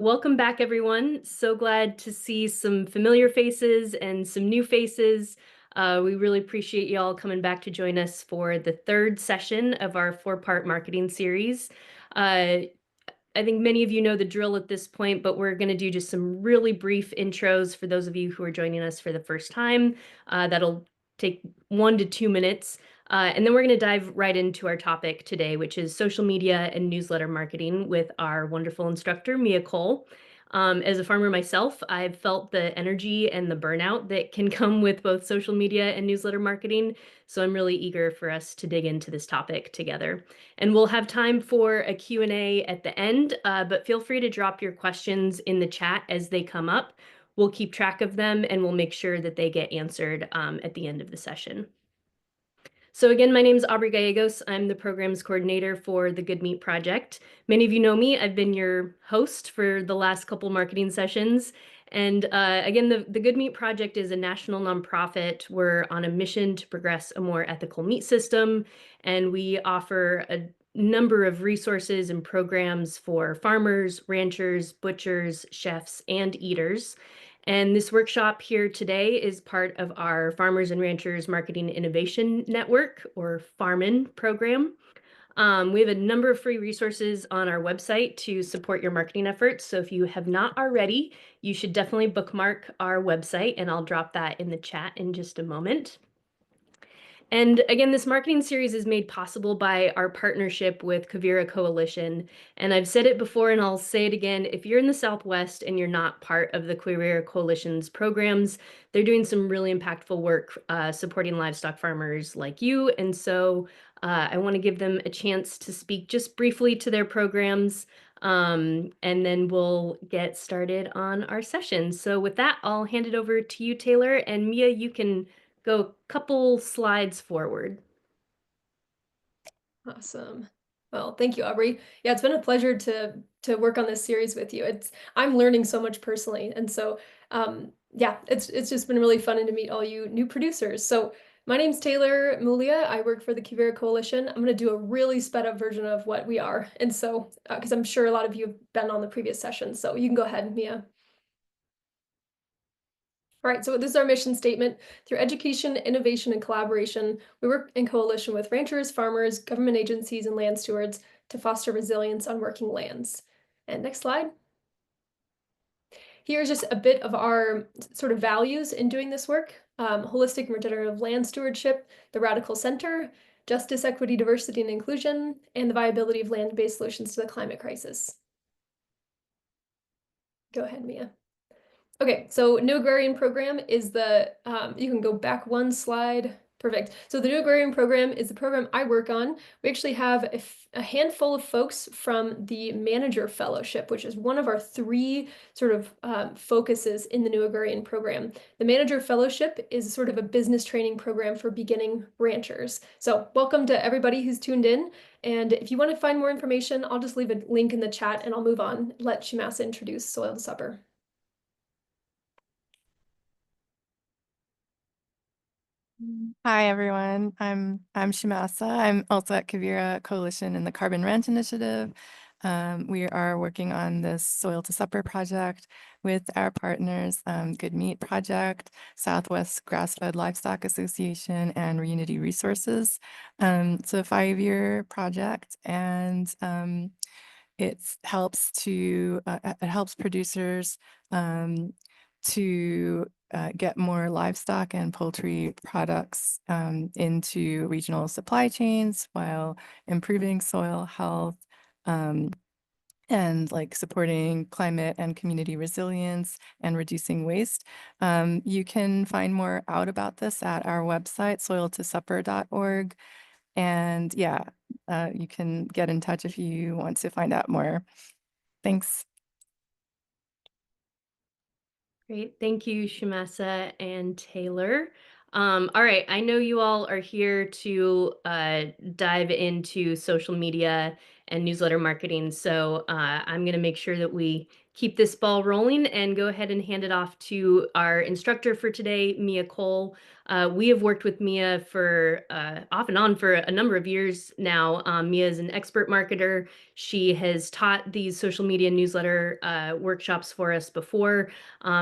Welcome back, everyone. So glad to see some familiar faces and some new faces. We really appreciate you all coming back to join us for the third session of our four-part marketing series. Uh, I think many of you know the drill at this point, but we're going to do just some really brief intros for those of you who are joining us for the first time. That'll take 1 to 2 minutes. And then we're going to dive right into our topic today, which is social media and newsletter marketing with our wonderful instructor, Mia Cole. As a farmer myself, I've felt the energy and the burnout that can come with both social media and newsletter marketing. So I'm really eager for us to dig into this topic together. And we'll have time for a Q&A at the end, but feel free to drop your questions in the chat as they come up. We'll keep track of them and we'll make sure that they get answered at the end of the session. So again, my name is Aubrey Gallegos. I'm the programs coordinator for the Good Meat Project. Many of you know me. I've been your host for the last couple marketing sessions. And again, the Good Meat Project is a national nonprofit. We're on a mission to progress a more ethical meat system, and we offer a number of resources and programs for farmers, ranchers, butchers, chefs, and eaters. And this workshop here today is part of our Farmers and Ranchers Marketing Innovation Network, or FARMIN program. We have a number of free resources on our website to support your marketing efforts. So if you have not already, you should definitely bookmark our website, and I'll drop that in the chat in just a moment. And again, this marketing series is made possible by our partnership with Quivira Coalition. And I've said it before and I'll say it again, if you're in the Southwest and you're not part of the Quivira Coalition's programs, they're doing some really impactful work supporting livestock farmers like you. And so I want to give them a chance to speak just briefly to their programs. And then we'll get started on our session. So with that, I'll hand it over to you, Taylor. And Mia, you can go a couple slides forward. Awesome. Well, thank you, Aubrey. Yeah, it's been a pleasure to work on this series with you. I'm learning so much personally, and so yeah, it's just been really fun to meet all you new producers. So my name's Taylor Mulia. I work for the Quivira Coalition. I'm going to do a really sped up version of what we are, and so because I'm sure a lot of you have been on the previous session, so you can go ahead, Mia. All right, so this is our mission statement. Through education, innovation, and collaboration, we work in coalition with ranchers, farmers, government agencies, and land stewards to foster resilience on working lands. And next slide. Here's just a bit of our sort of values in doing this work. Holistic and regenerative land stewardship, the radical center, justice, equity, diversity, and inclusion, and the viability of land-based solutions to the climate crisis. Go ahead, Mia. Okay, so New Agrarian Program is the, you can go back one slide. Perfect. So the New Agrarian Program is the program I work on. We actually have a handful of folks from the Manager Fellowship, which is one of our three sort of focuses in the New Agrarian Program. The Manager Fellowship is sort of a business training program for beginning ranchers. So welcome to everybody who's tuned in. And if you want to find more information, I'll just leave a link in the chat and I'll move on, let Shimasa introduce Soil to Supper. Hi, everyone. I'm Shimasa. I'm also at Quivira Coalition in the Carbon Rent Initiative. We are working on this Soil to Supper project with our partners, Good Meat Project, Southwest Grass-Fed Livestock Association, and Reunity Resources. It's a 5-year project, and it helps producers to get more livestock and poultry products into regional supply chains while improving soil health and like supporting climate and community resilience and reducing waste. You can find more out about this at our website, soiltosupper.org. And yeah, you can get in touch if you want to find out more. Thanks. Great. Thank you, Shimasa and Taylor. All right. I know you all are here to dive into social media and newsletter marketing. So I'm going to make sure that we keep this ball rolling and go ahead and hand it off to our instructor for today, Mia Cole. We have worked with Mia for off and on for a number of years now. Mia is an expert marketer. She has taught these social media newsletter workshops for us before.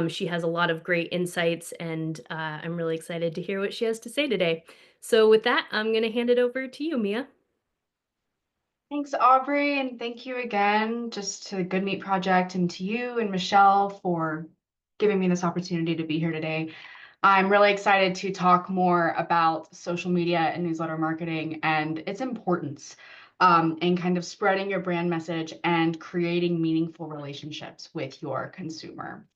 She has a lot of great insights, and I'm really excited to hear what she has to say today. So with that, I'm going to hand it over to you, Mia. Thanks, Aubrey, and thank you again just to the Good Meat Project and to you and Michelle for giving me this opportunity to be here today. I'm really excited to talk more about social media and newsletter marketing and its importance in kind of spreading your brand message and creating meaningful relationships with your consumer.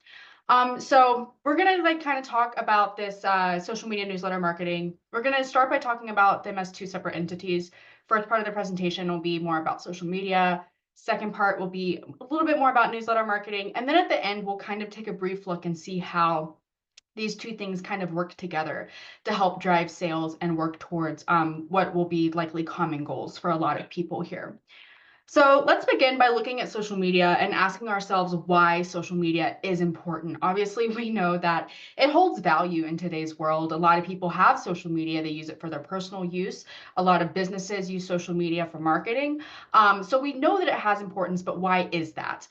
So we're gonna kind of talk about this social media newsletter marketing. We're gonna start by talking about them as two separate entities. First part of the presentation will be more about social media. Second part will be a little bit more about newsletter marketing. And then at the end, we'll kind of take a brief look and see how these two things kind of work together to help drive sales and work towards what will be likely common goals for a lot of people here. So let's begin by looking at social media and asking ourselves why social media is important. Obviously, we know that it holds value in today's world. A lot of people have social media. They use it for their personal use. A lot of businesses use social media for marketing. So we know that it has importance, but why is that?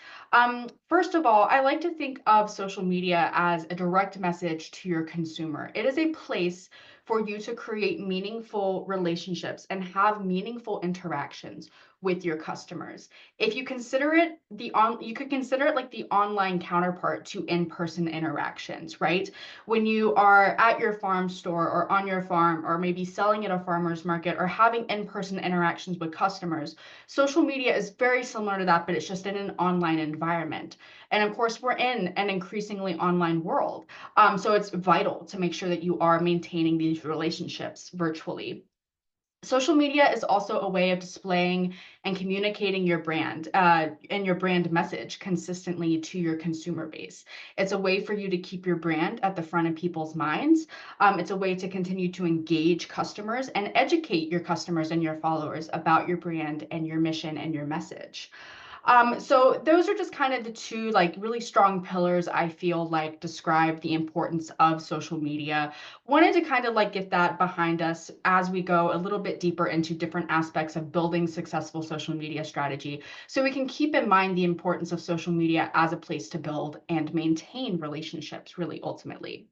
First of all, I like to think of social media as a direct message to your consumer. It is a place for you to create meaningful relationships and have meaningful interactions with your customers. If you consider it you could consider it like the online counterpart to in-person interactions, right? When you are at your farm store or on your farm or maybe selling at a farmer's market or having in-person interactions with customers, social media is very similar to that, but it's just in an online environment. And of course, we're in an increasingly online world. So it's vital to make sure that you are maintaining these relationships virtually. Social media is also a way of displaying and communicating your brand and your brand message consistently to your consumer base. It's a way for you to keep your brand at the front of people's minds. It's a way to continue to engage customers and educate your customers and your followers about your brand and your mission and your message. So those are just kind of the two really strong pillars I feel like describe the importance of social media. Wanted to kind of get that behind us as we go a little bit deeper into different aspects of building successful social media strategy, so we can keep in mind the importance of social media as a place to build and maintain relationships really ultimately.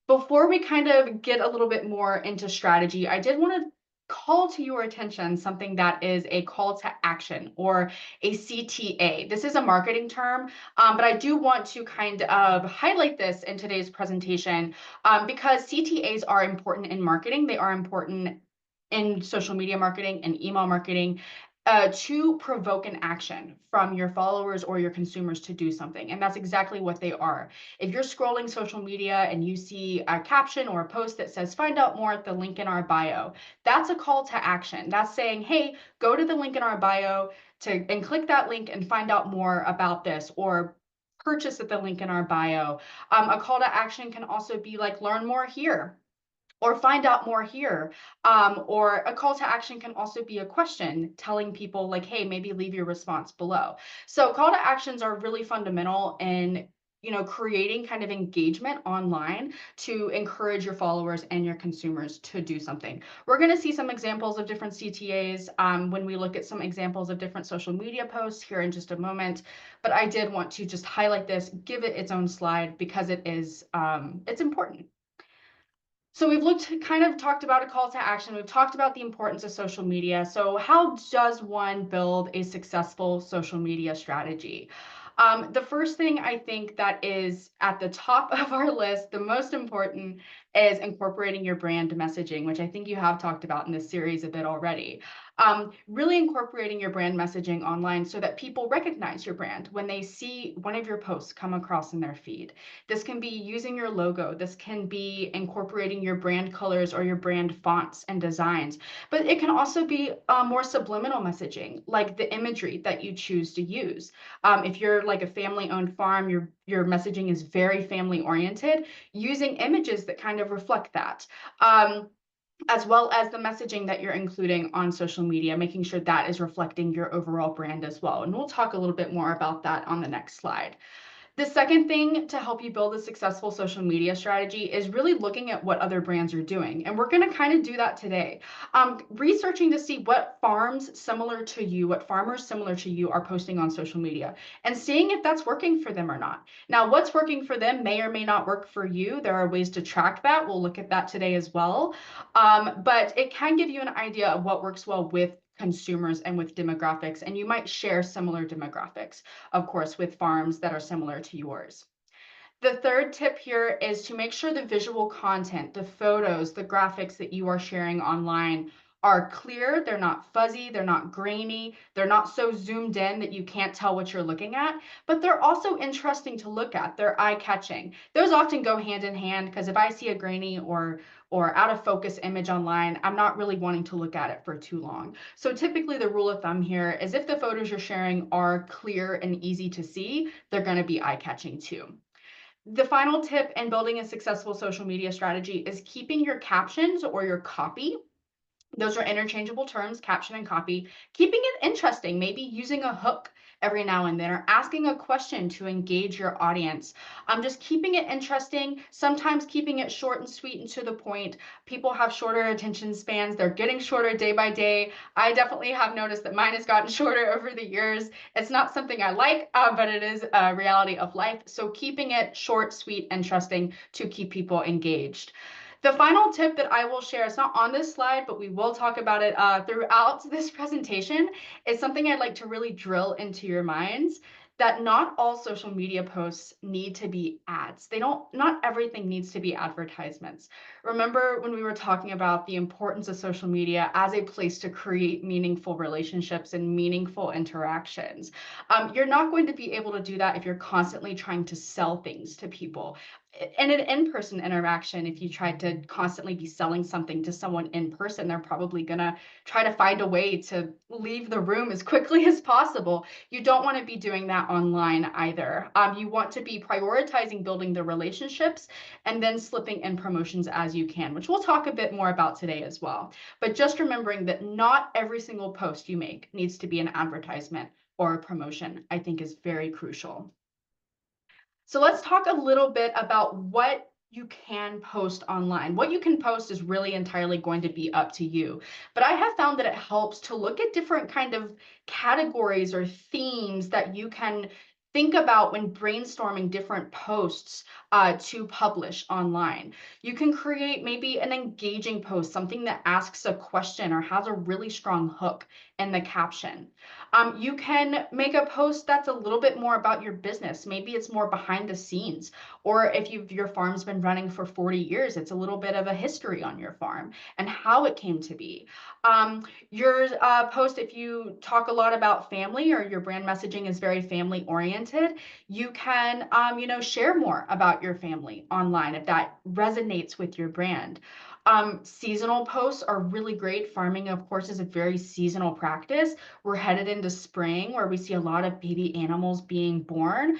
Before we kind of get a little bit more into strategy, I did want to call to your attention something that is a call to action or a CTA. This is a marketing term, but I do want to kind of highlight this in today's presentation because CTAs are important in marketing. They are important in social media marketing and email marketing to provoke an action from your followers or your consumers to do something. And that's exactly what they are. If you're scrolling social media and you see a caption or a post that says, find out more at the link in our bio, that's a call to action. That's saying, hey, go to the link in our bio and click that link and find out more about this, or purchase at the link in our bio. A call to action can also be like, learn more here, or find out more here. Or a call to action can also be a question telling people like, hey, maybe leave your response below. So call to actions are really fundamental in creating kind of engagement online to encourage your followers and your consumers to do something. We're going to see some examples of different CTAs when we look at some examples of different social media posts here in just a moment. But I did want to just highlight this, give it its own slide because it's important. So we've kind of talked about a call to action. We've talked about the importance of social media. So how does one build a successful social media strategy? The first thing I think that is at the top of our list, the most important, is incorporating your brand messaging, which I think you have talked about in this series a bit already. Really incorporating your brand messaging online so that people recognize your brand when they see one of your posts come across in their feed. This can be using your logo. This can be incorporating your brand colors or your brand fonts and designs. But it can also be more subliminal messaging, like the imagery that you choose to use. If you're like a family-owned farm, your messaging is very family-oriented, using images that kind of reflect that. as well as the messaging that you're including on social media, making sure that is reflecting your overall brand as well. And we'll talk a little bit more about that on the next slide. The second thing to help you build a successful social media strategy is really looking at what other brands are doing. And we're going to kind of do that today. Researching to see what farms similar to you, what farmers similar to you are posting on social media and seeing if that's working for them or not. Now, what's working for them may or may not work for you. There are ways to track that. We'll look at that today as well. But it can give you an idea of what works well with consumers and with demographics, and you might share similar demographics, of course, with farms that are similar to yours. The third tip here is to make sure the visual content, the photos, the graphics that you are sharing online are clear, they're not fuzzy, they're not grainy, they're not so zoomed in that you can't tell what you're looking at, but they're also interesting to look at. They're eye-catching. Those often go hand in hand because if I see a grainy or out of focus image online, I'm not really wanting to look at it for too long. So typically the rule of thumb here is if the photos you're sharing are clear and easy to see, they're going to be eye-catching too. The final tip in building a successful social media strategy is keeping your captions or your copy. Those are interchangeable terms, caption and copy. Keeping it interesting, maybe using a hook every now and then or asking a question to engage your audience. Just keeping it interesting, sometimes keeping it short and sweet and to the point. People have shorter attention spans. They're getting shorter day by day. I definitely have noticed that mine has gotten shorter over the years. It's not something I like, but it is a reality of life. So keeping it short, sweet, interesting to keep people engaged. The final tip that I will share, it's not on this slide, but we will talk about it throughout this presentation, is something I'd like to really drill into your minds, that not all social media posts need to be ads. Not everything needs to be advertisements. Remember when we were talking about the importance of social media as a place to create meaningful relationships and meaningful interactions. You're not going to be able to do that if you're constantly trying to sell things to people. In an in-person interaction, if you tried to constantly be selling something to someone in person, they're probably gonna try to find a way to leave the room as quickly as possible. You don't want to be doing that online either. You want to be prioritizing building the relationships and then slipping in promotions as you can, which we'll talk a bit more about today as well. But just remembering that not every single post you make needs to be an advertisement or a promotion, I think is very crucial. So let's talk a little bit about what you can post online. What you can post is really entirely going to be up to you. But I have found that it helps to look at different kind of categories or themes that you can think about when brainstorming different posts to publish online. You can create maybe an engaging post, something that asks a question or has a really strong hook in the caption. You can make a post that's a little bit more about your business. Maybe it's more behind the scenes, or if your farm's been running for 40 years, it's a little bit of a history on your farm and how it came to be. Your post, if you talk a lot about family or your brand messaging is very family oriented, you can, share more about your family online if that resonates with your brand. Seasonal posts are really great. Farming, of course, is a very seasonal practice. We're headed into spring where we see a lot of baby animals being born.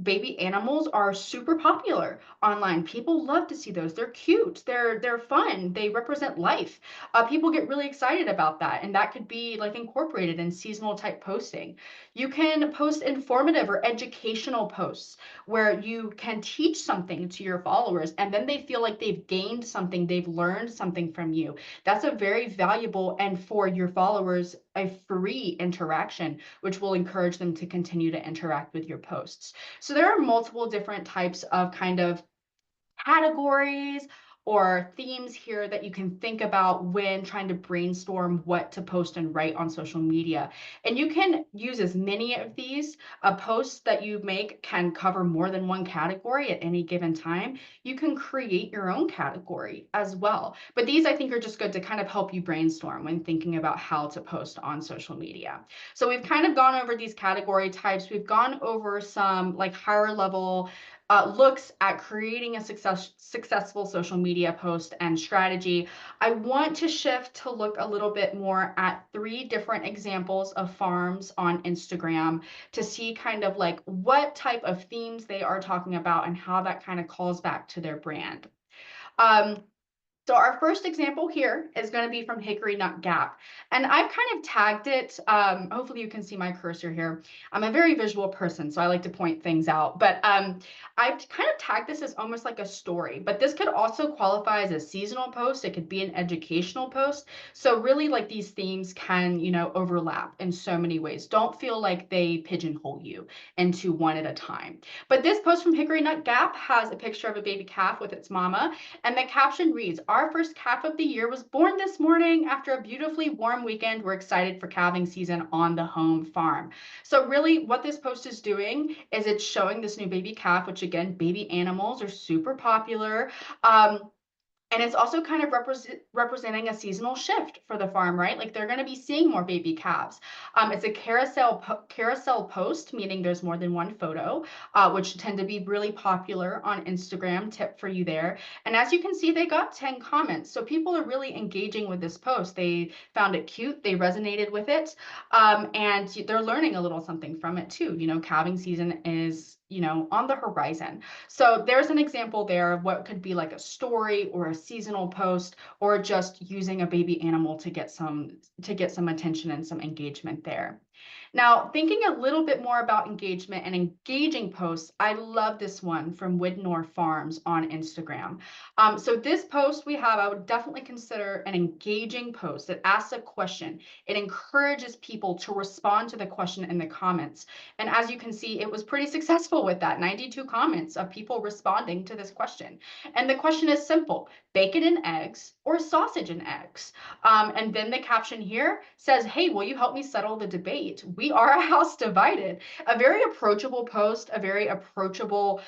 Baby animals are super popular online. People love to see those. They're cute. They're fun. They represent life. People get really excited about that, and that could be like incorporated in seasonal type posting. You can post informative or educational posts where you can teach something to your followers, and then they feel like they've gained something, they've learned something from you. That's a very valuable and for your followers a free interaction, which will encourage them to continue to interact with your posts. So there are multiple different types of kind of categories or themes here that you can think about when trying to brainstorm what to post and write on social media. And you can use as many of these. A post that you make can cover more than one category at any given time. You can create your own category as well. But these I think are just good to kind of help you brainstorm when thinking about how to post on social media. So we've kind of gone over these category types. We've gone over some like higher level looks at creating a successful social media post and strategy. I want to shift to look a little bit more at 3 different examples of farms on Instagram to see kind of like what type of themes they are talking about and how that kind of calls back to their brand. Um, So our first example here is going to be from Hickory Nut Gap. And I've kind of tagged it. Hopefully you can see my cursor here. I'm a very visual person, so I like to point things out. But I've kind of tagged this as almost like a story. But this could also qualify as a seasonal post. It could be an educational post. So really like these themes can, overlap in so many ways. Don't feel like they pigeonhole you into one at a time. But this post from Hickory Nut Gap has a picture of a baby calf with its mama. And the caption reads, "Our first calf of the year was born this morning after a beautifully warm weekend. We're excited for calving season on the home farm." So really what this post is doing is it's showing this new baby calf, which again, baby animals are super popular. And it's also kind of representing a seasonal shift for the farm, right? Like they're going to be seeing more baby calves. It's a carousel post, meaning there's more than one photo, which tend to be really popular on Instagram. Tip for you there. And as you can see, they got 10 comments. So people are really engaging with this post. They found it cute. They resonated with it. And they're learning a little something from it too. Calving season is, on the horizon. So there's an example there of what could be like a story or a seasonal post, or just using a baby animal to get some attention and some engagement there. Now, thinking a little bit more about engagement and engaging posts, I love this one from Widnor Farms on Instagram. So this post I would definitely consider an engaging post that asks a question. It encourages people to respond to the question in the comments. And as you can see, it was pretty successful with that. 92 comments of people responding to this question. And the question is simple: bacon and eggs or sausage and eggs? And then the caption here says, "Hey, will you help me settle the debate? We are a house divided." A very approachable post, a very approachable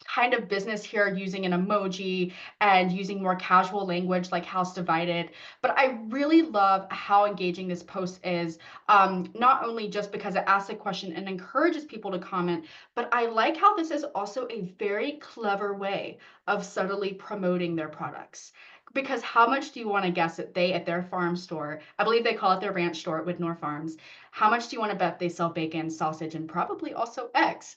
kind of business here, using an emoji and using more casual language like house divided. But I really love how engaging this post is, not only just because it asks a question and encourages people to comment, but I like how this is also a very clever way of subtly promoting their products. Because how much do you want to guess that they, at their farm store, I believe they call it their ranch store at Widnor Farms, how much do you want to bet they sell bacon, sausage, and probably also eggs?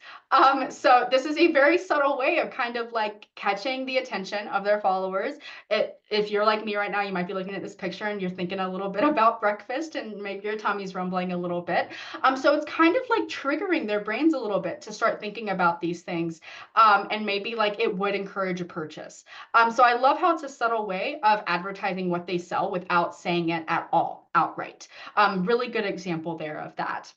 So this is a very subtle way of kind of like catching the attention of their followers. If you're like me right now, you might be looking at this picture and you're thinking a little bit about breakfast and maybe your tummy's rumbling a little bit. So it's kind of like triggering their brains a little bit to start thinking about these things, and maybe like it would encourage a purchase. So I love how it's a subtle way of advertising what they sell without saying it at all outright. Really good example there of that.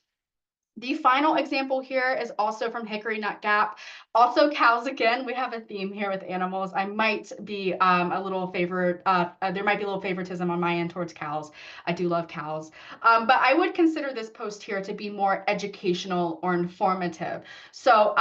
The final example here is also from Hickory Nut Gap. Also cows again. We have a theme here with animals. I might be a little favored. There might be a little favoritism on my end towards cows. I do love cows. But I would consider this post here to be more educational or informative. So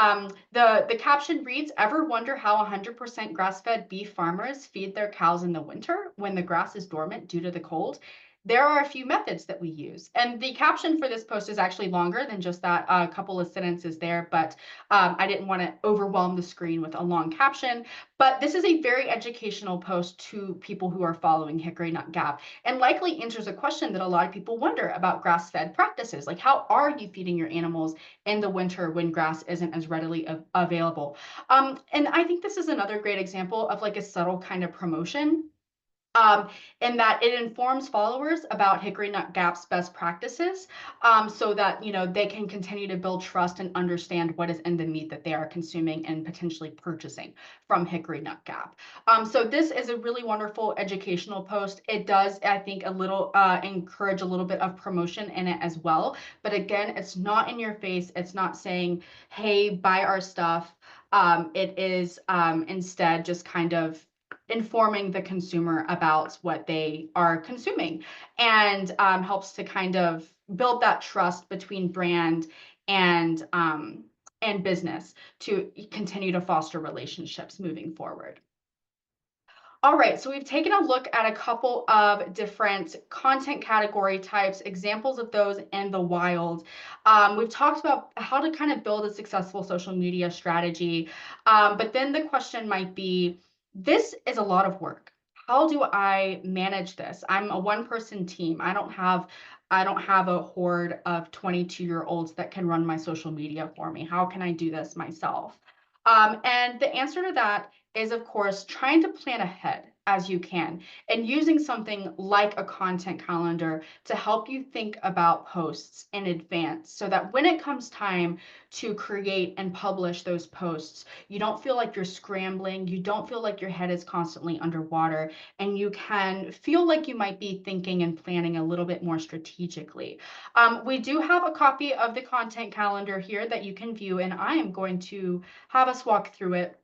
the caption reads, "Ever wonder how 100% grass-fed beef farmers feed their cows in the winter when the grass is dormant due to the cold? There are a few methods that we use." And the caption for this post is actually longer than just that couple of sentences there, but I didn't want to overwhelm the screen with a long caption. But this is a very educational post to people who are following Hickory Nut Gap, and likely answers a question that a lot of people wonder about grass-fed practices. Like, how are you feeding your animals in the winter when grass isn't as readily available? And I think this is another great example of like a subtle kind of promotion, um, in that it informs followers about Hickory Nut Gap's best practices, so that they can continue to build trust and understand what is in the meat that they are consuming and potentially purchasing from Hickory Nut Gap. So this is a really wonderful educational post. It does, I think, a little encourage a little bit of promotion in it as well. But again, it's not in your face. It's not saying, "Hey, buy our stuff." It is instead just kind of informing the consumer about what they are consuming, and helps to kind of build that trust between brand and business to continue to foster relationships moving forward. All right, so we've taken a look at a couple of different content category types, examples of those in the wild. We've talked about how to kind of build a successful social media strategy, but then the question might be, this is a lot of work. How do I manage this? I'm a one-person team. I don't have a horde of 22-year-olds that can run my social media for me. How can I do this myself? And the answer to that is, of course, trying to plan ahead. as you can, and using something like a content calendar to help you think about posts in advance so that when it comes time to create and publish those posts, you don't feel like you're scrambling, you don't feel like your head is constantly underwater, and you can feel like you might be thinking and planning a little bit more strategically. We do have a copy of the content calendar here that you can view, and I am going to have us walk through it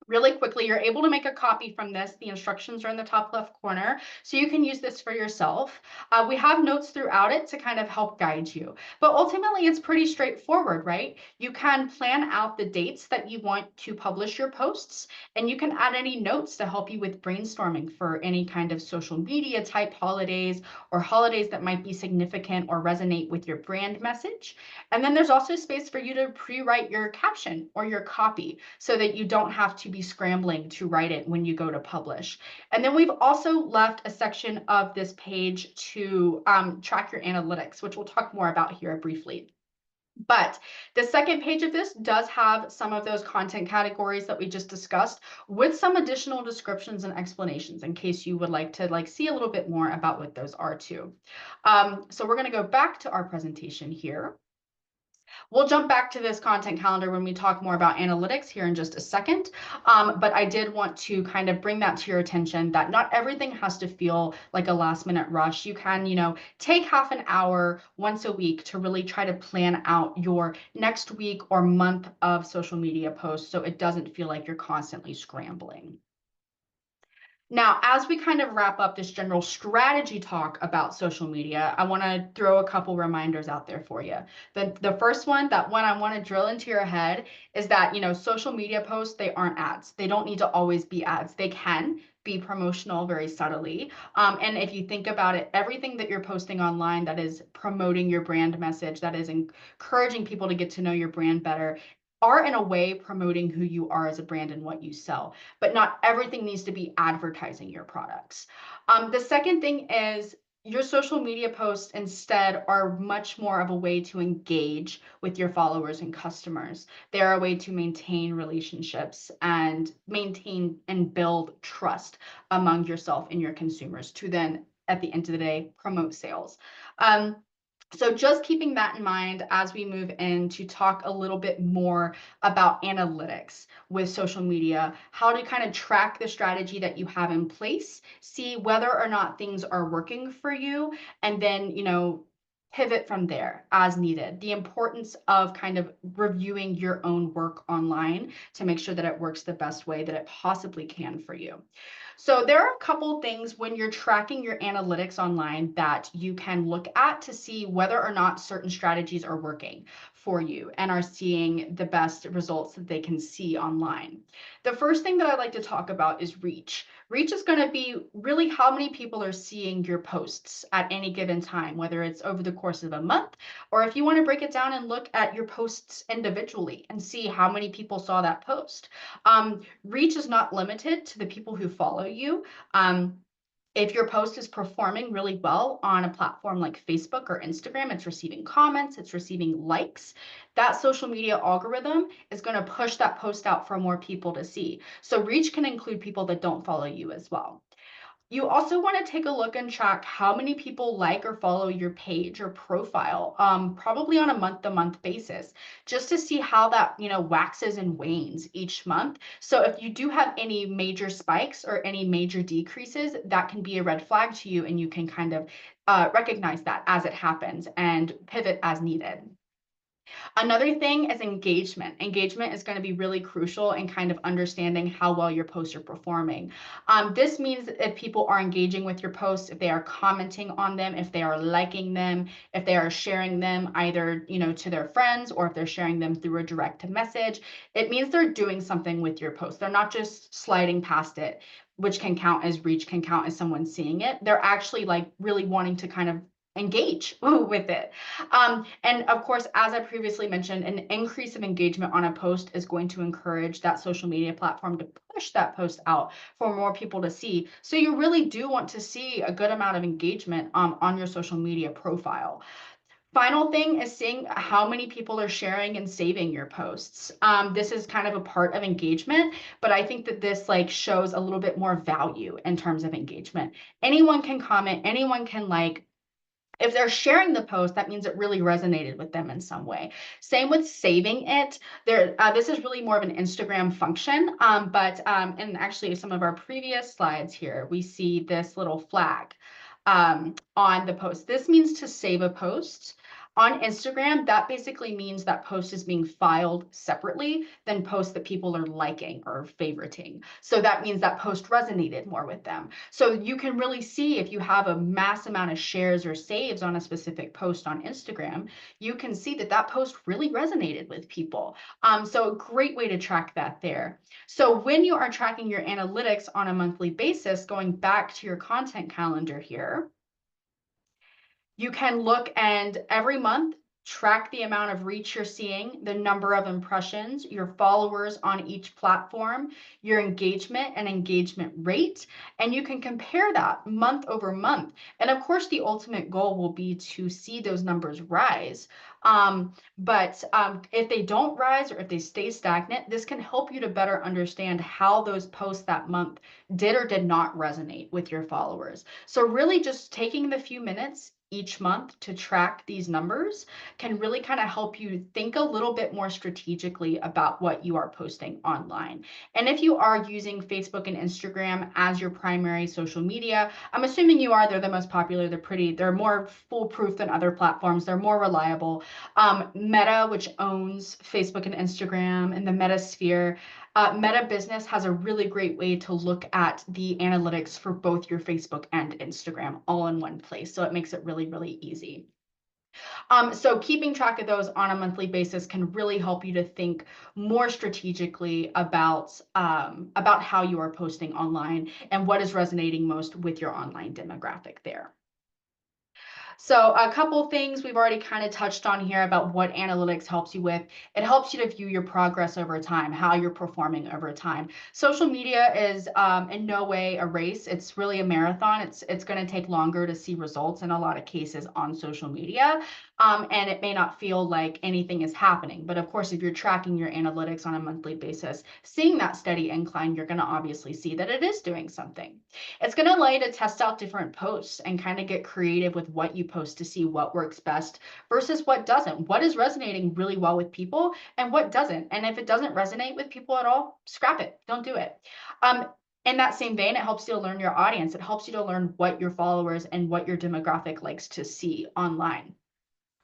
really quickly. You're able to make a copy from this. The instructions are in the top left corner, so you can use this for yourself. We have notes throughout it to kind of help guide you, but ultimately it's pretty straightforward, right? You can plan out the dates that you want to publish your posts, and you can add any notes to help you with brainstorming for any kind of social media type holidays or holidays that might be significant or resonate with your brand message. And then there's also space for you to pre-write your caption or your copy so that you don't have to be scrambling to write it when you go to publish. And then we've also left a section of this page to track your analytics, which we'll talk more about here briefly. But the second page of this does have some of those content categories that we just discussed with some additional descriptions and explanations in case you would like to see a little bit more about what those are too. So we're going to go back to our presentation here. We'll jump back to this content calendar when we talk more about analytics here in just a second. But I did want to kind of bring that to your attention that not everything has to feel like a last minute rush. You can, take half an hour once a week to really try to plan out your next week or month of social media posts so it doesn't feel like you're constantly scrambling. Now, as we kind of wrap up this general strategy talk about social media, I want to throw a couple reminders out there for you. The first one, that one I want to drill into your head is that, social media posts, they aren't ads. They don't need to always be ads. They can be promotional very subtly. And if you think about it, everything that you're posting online that is promoting your brand message, that is encouraging people to get to know your brand better, are in a way promoting who you are as a brand and what you sell, but not everything needs to be advertising your products. The second thing is your social media posts instead are much more of a way to engage with your followers and customers. They are a way to maintain relationships and maintain and build trust among yourself and your consumers to then, at the end of the day, promote sales. So just keeping that in mind as we move in to talk a little bit more about analytics with social media, how to kind of track the strategy that you have in place, see whether or not things are working for you, and then, pivot from there as needed. The importance of kind of reviewing your own work online to make sure that it works the best way that it possibly can for you. So there are a couple things when you're tracking your analytics online that you can look at to see whether or not certain strategies are working for you and are seeing the best results that they can see online. The first thing that I'd like to talk about is reach. Reach is going to be really how many people are seeing your posts at any given time, whether it's over the course of a month, or if you want to break it down and look at your posts individually and see how many people saw that post. Reach is not limited to the people who follow you. If your post is performing really well on a platform like Facebook or Instagram, it's receiving comments, it's receiving likes, that social media algorithm is going to push that post out for more people to see. So reach can include people that don't follow you as well. You also want to take a look and track how many people like or follow your page or profile, probably on a month-to-month basis, just to see how that, waxes and wanes each month. So if you do have any major spikes or any major decreases, that can be a red flag to you, and you can kind of recognize that as it happens and pivot as needed. Another thing is engagement. Engagement is going to be really crucial in kind of understanding how well your posts are performing. This means if people are engaging with your posts, if they are commenting on them, if they are liking them, if they are sharing them either, to their friends, or if they're sharing them through a direct message, it means they're doing something with your post. They're not just sliding past it, which can count as reach, can count as someone seeing it. They're actually really wanting to kind of engage with it. And of course, as I previously mentioned, an increase of engagement on a post is going to encourage that social media platform to push that post out for more people to see. So you really do want to see a good amount of engagement on your social media profile. Final thing is seeing how many people are sharing and saving your posts. This is kind of a part of engagement, but I think that this like shows a little bit more value in terms of engagement. Anyone can comment, anyone can like. If they're sharing the post, that means it really resonated with them in some way. Same with saving it. This is really more of an Instagram function, but and actually some of our previous slides here, we see this little flag on the post. This means to save a post. On Instagram, that basically means that post is being filed separately than posts that people are liking or favoriting. So that means that post resonated more with them. So you can really see if you have a mass amount of shares or saves on a specific post on Instagram, you can see that that post really resonated with people. So a great way to track that there. So when you are tracking your analytics on a monthly basis, going back to your content calendar here, you can look and every month track the amount of reach you're seeing, the number of impressions, your followers on each platform, your engagement and engagement rate, and you can compare that month over month. And of course, the ultimate goal will be to see those numbers rise. But if they don't rise or if they stay stagnant, this can help you to better understand how those posts that month did or did not resonate with your followers. So really just taking the few minutes each month to track these numbers can really kind of help you think a little bit more strategically about what you are posting online. And if you are using Facebook and Instagram as your primary social media, I'm assuming you are, they're the most popular, they're more foolproof than other platforms, they're more reliable. Meta, which owns Facebook and Instagram and the Metasphere, Meta Business has a really great way to look at the analytics for both your Facebook and Instagram all in one place. So it makes it really, really easy. So keeping track of those on a monthly basis can really help you to think more strategically about how you are posting online and what is resonating most with your online demographic there. So a couple things we've already kind of touched on here about what analytics helps you with. It helps you to view your progress over time, how you're performing over time. Social media is in no way a race. It's really a marathon. It's going to take longer to see results in a lot of cases on social media. And it may not feel like anything is happening. But of course, if you're tracking your analytics on a monthly basis, seeing that steady incline, you're going to obviously see that it is doing something. It's going to allow you to test out different posts and kind of get creative with what you post to see what works best versus what doesn't. What is resonating really well with people and what doesn't. And if it doesn't resonate with people at all, scrap it. Don't do it. In that same vein, it helps you to learn your audience. It helps you to learn what your followers and what your demographic likes to see online.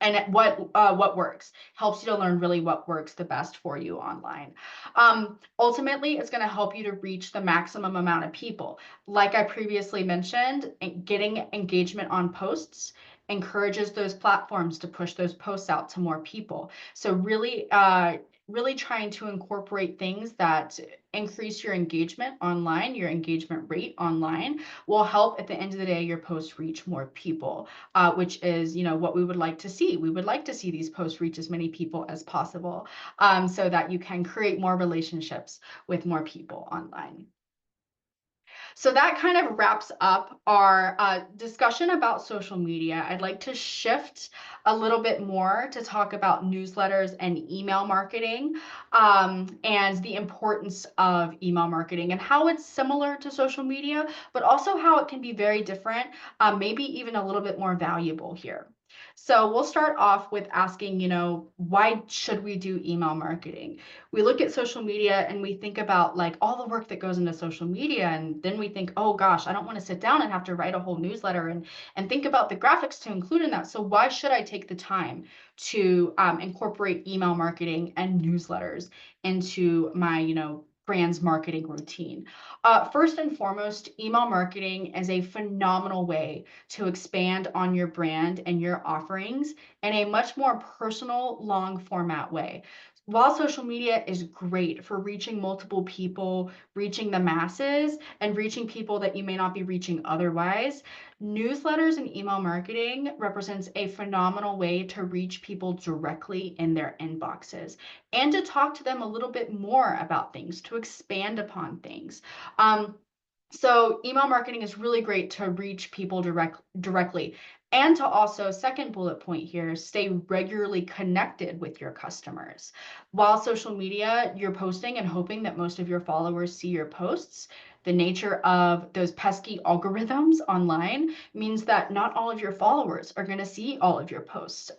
And what works helps you to learn really what works the best for you online. Ultimately, it's going to help you to reach the maximum amount of people. Like I previously mentioned, getting engagement on posts encourages those platforms to push those posts out to more people. So really trying to incorporate things that increase your engagement online, your engagement rate online, will help at the end of the day your posts reach more people, which is what we would like to see. We would like to see these posts reach as many people as possible, so that you can create more relationships with more people online. So that kind of wraps up our discussion about social media. I'd like to shift a little bit more to talk about newsletters and email marketing, and the importance of email marketing and how it's similar to social media, but also how it can be very different, maybe even a little bit more valuable here. So we'll start off with asking, why should we do email marketing? We look at social media and we think about like all the work that goes into social media, and then we think, oh gosh, I don't want to sit down and have to write a whole newsletter and think about the graphics to include in that. So why should I take the time to incorporate email marketing and newsletters into my brand's marketing routine? First and foremost, email marketing is a phenomenal way to expand on your brand and your offerings in a much more personal, long format way. While social media is great for reaching multiple people, reaching the masses, and reaching people that you may not be reaching otherwise, newsletters and email marketing represents a phenomenal way to reach people directly in their inboxes and to talk to them a little bit more about things, to expand upon things. So email marketing is really great to reach people directly, and to also, second bullet point here, stay regularly connected with your customers. While social media, you're posting and hoping that most of your followers see your posts, the nature of those pesky algorithms online means that not all of your followers are going to see all of your posts.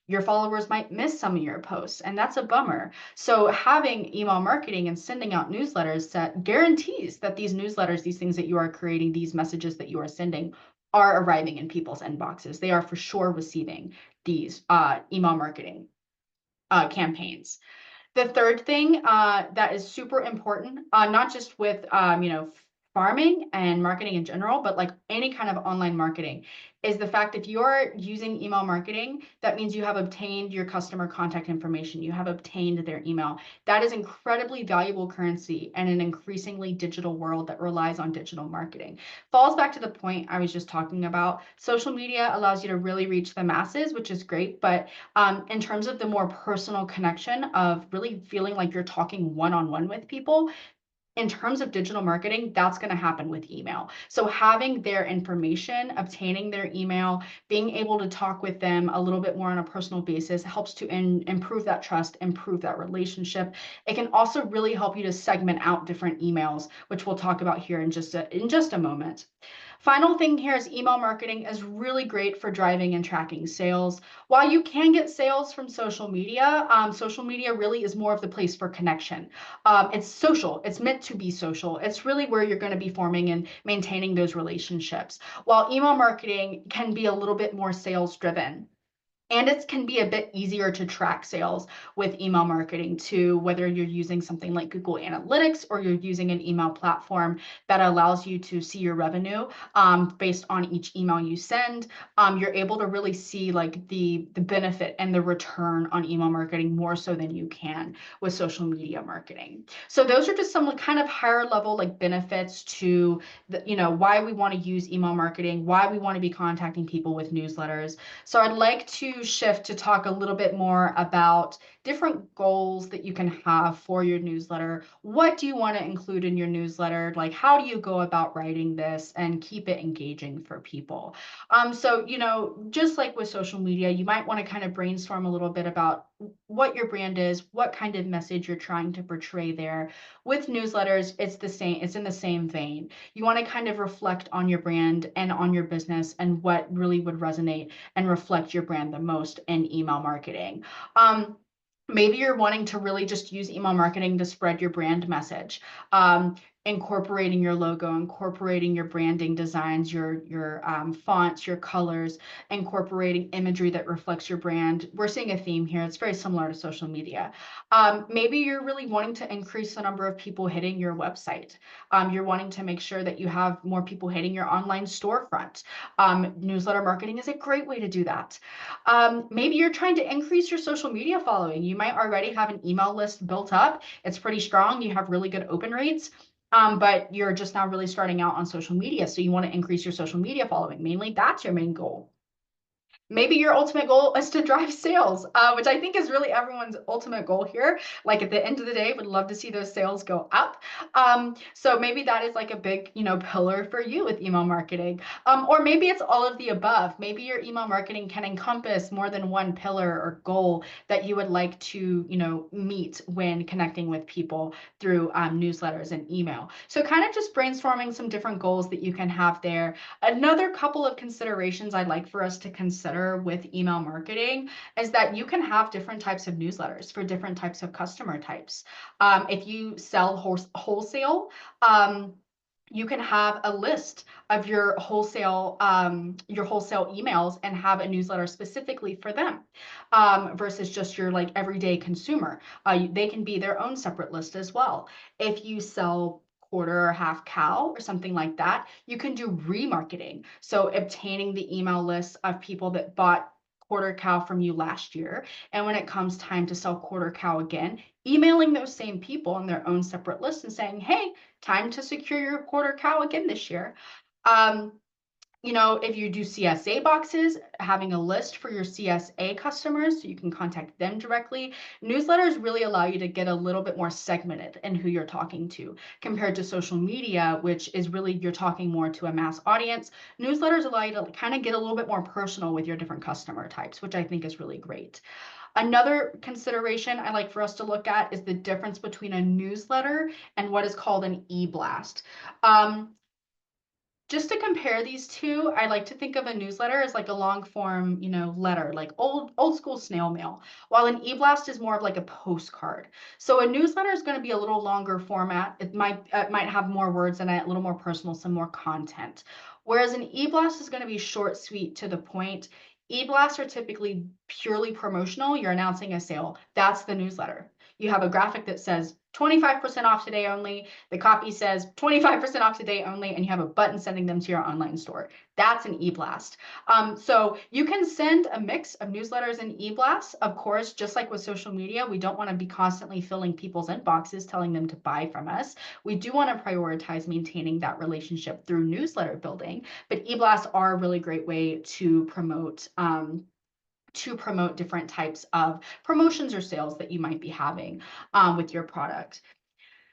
Your followers might miss some of your posts, and that's a bummer. So having email marketing and sending out newsletters that guarantees that these newsletters, these things that you are creating, these messages that you are sending are arriving in people's inboxes. They are for sure receiving these email marketing campaigns. The third thing that is super important, not just with farming and marketing in general, but like any kind of online marketing, is the fact if you're using email marketing, that means you have obtained your customer contact information, you have obtained their email. That is incredibly valuable currency in an increasingly digital world that relies on digital marketing. Falls back to the point I was just talking about. Social media allows you to really reach the masses, which is great, but in terms of the more personal connection of really feeling like you're talking one-on-one with people, in terms of digital marketing, that's going to happen with email. So having their information, obtaining their email, being able to talk with them a little bit more on a personal basis helps to improve that trust, improve that relationship. It can also really help you to segment out different emails, which we'll talk about here in just a moment. Final thing here is email marketing is really great for driving and tracking sales. While you can get sales from social media really is more of the place for connection. It's social. It's meant to be social. It's really where you're going to be forming and maintaining those relationships. While email marketing can be a little bit more sales driven. And it can be a bit easier to track sales with email marketing too, whether you're using something like Google Analytics or you're using an email platform that allows you to see your revenue based on each email you send. You're able to really see like the benefit and the return on email marketing more so than you can with social media marketing. So those are just some kind of higher level like benefits to why we want to use email marketing, why we want to be contacting people with newsletters. So I'd like to shift to talk a little bit more about different goals that you can have for your newsletter. What do you want to include in your newsletter? Like, how do you go about writing this and keep it engaging for people? So, just like with social media, you might want to kind of brainstorm a little bit about what your brand is, what kind of message you're trying to portray there. With newsletters, it's the same, it's in the same vein. You want to kind of reflect on your brand and on your business and what really would resonate and reflect your brand the most in email marketing. Maybe you're wanting to really just use email marketing to spread your brand message. Incorporating your logo, incorporating your branding designs, your fonts, your colors, incorporating imagery that reflects your brand. We're seeing a theme here. It's very similar to social media. Maybe you're really wanting to increase the number of people hitting your website. You're wanting to make sure that you have more people hitting your online storefront. Newsletter marketing is a great way to do that. Maybe you're trying to increase your social media following. You might already have an email list built up. It's pretty strong. You have really good open rates. But you're just now really starting out on social media. So you want to increase your social media following. Mainly that's your main goal. Maybe your ultimate goal is to drive sales, which I think is really everyone's ultimate goal here. Like at the end of the day, would love to see those sales go up. So maybe that is like a big, pillar for you with email marketing. Or maybe it's all of the above. Maybe your email marketing can encompass more than one pillar or goal that you would like to, meet when connecting with people through newsletters and email. So kind of just brainstorming some different goals that you can have there. Another couple of considerations I'd like for us to consider with email marketing is that you can have different types of newsletters for different types of customer types. If you sell wholesale, you can have a list of your wholesale emails and have a newsletter specifically for them versus just your like everyday consumer. They can be their own separate list as well. If you sell quarter or half cow or something like that, you can do remarketing. So obtaining the email lists of people that bought quarter cow from you last year. And when it comes time to sell quarter cow again, emailing those same people on their own separate list and saying, hey, time to secure your quarter cow again this year. If you do CSA boxes, having a list for your CSA customers so you can contact them directly. Newsletters really allow you to get a little bit more segmented in who you're talking to compared to social media, which is really you're talking more to a mass audience. Newsletters allow you to kind of get a little bit more personal with your different customer types, which I think is really great. Another consideration I like for us to look at is the difference between a newsletter and what is called an e-blast. Just to compare these two, I like to think of a newsletter as like a long form, letter, like old school snail mail, while an e-blast is more of like a postcard. So a newsletter is going to be a little longer format. It might have more words in it, a little more personal, some more content. Whereas an e-blast is going to be short, sweet, to the point. E-blasts are typically purely promotional. You're announcing a sale. That's the newsletter. You have a graphic that says 25% off today only. The copy says 25% off today only, and you have a button sending them to your online store. That's an e-blast. So you can send a mix of newsletters and e-blasts. Of course, just like with social media, we don't want to be constantly filling people's inboxes telling them to buy from us. We do want to prioritize maintaining that relationship through newsletter building, but e-blasts are a really great way to promote different types of promotions or sales that you might be having with your product.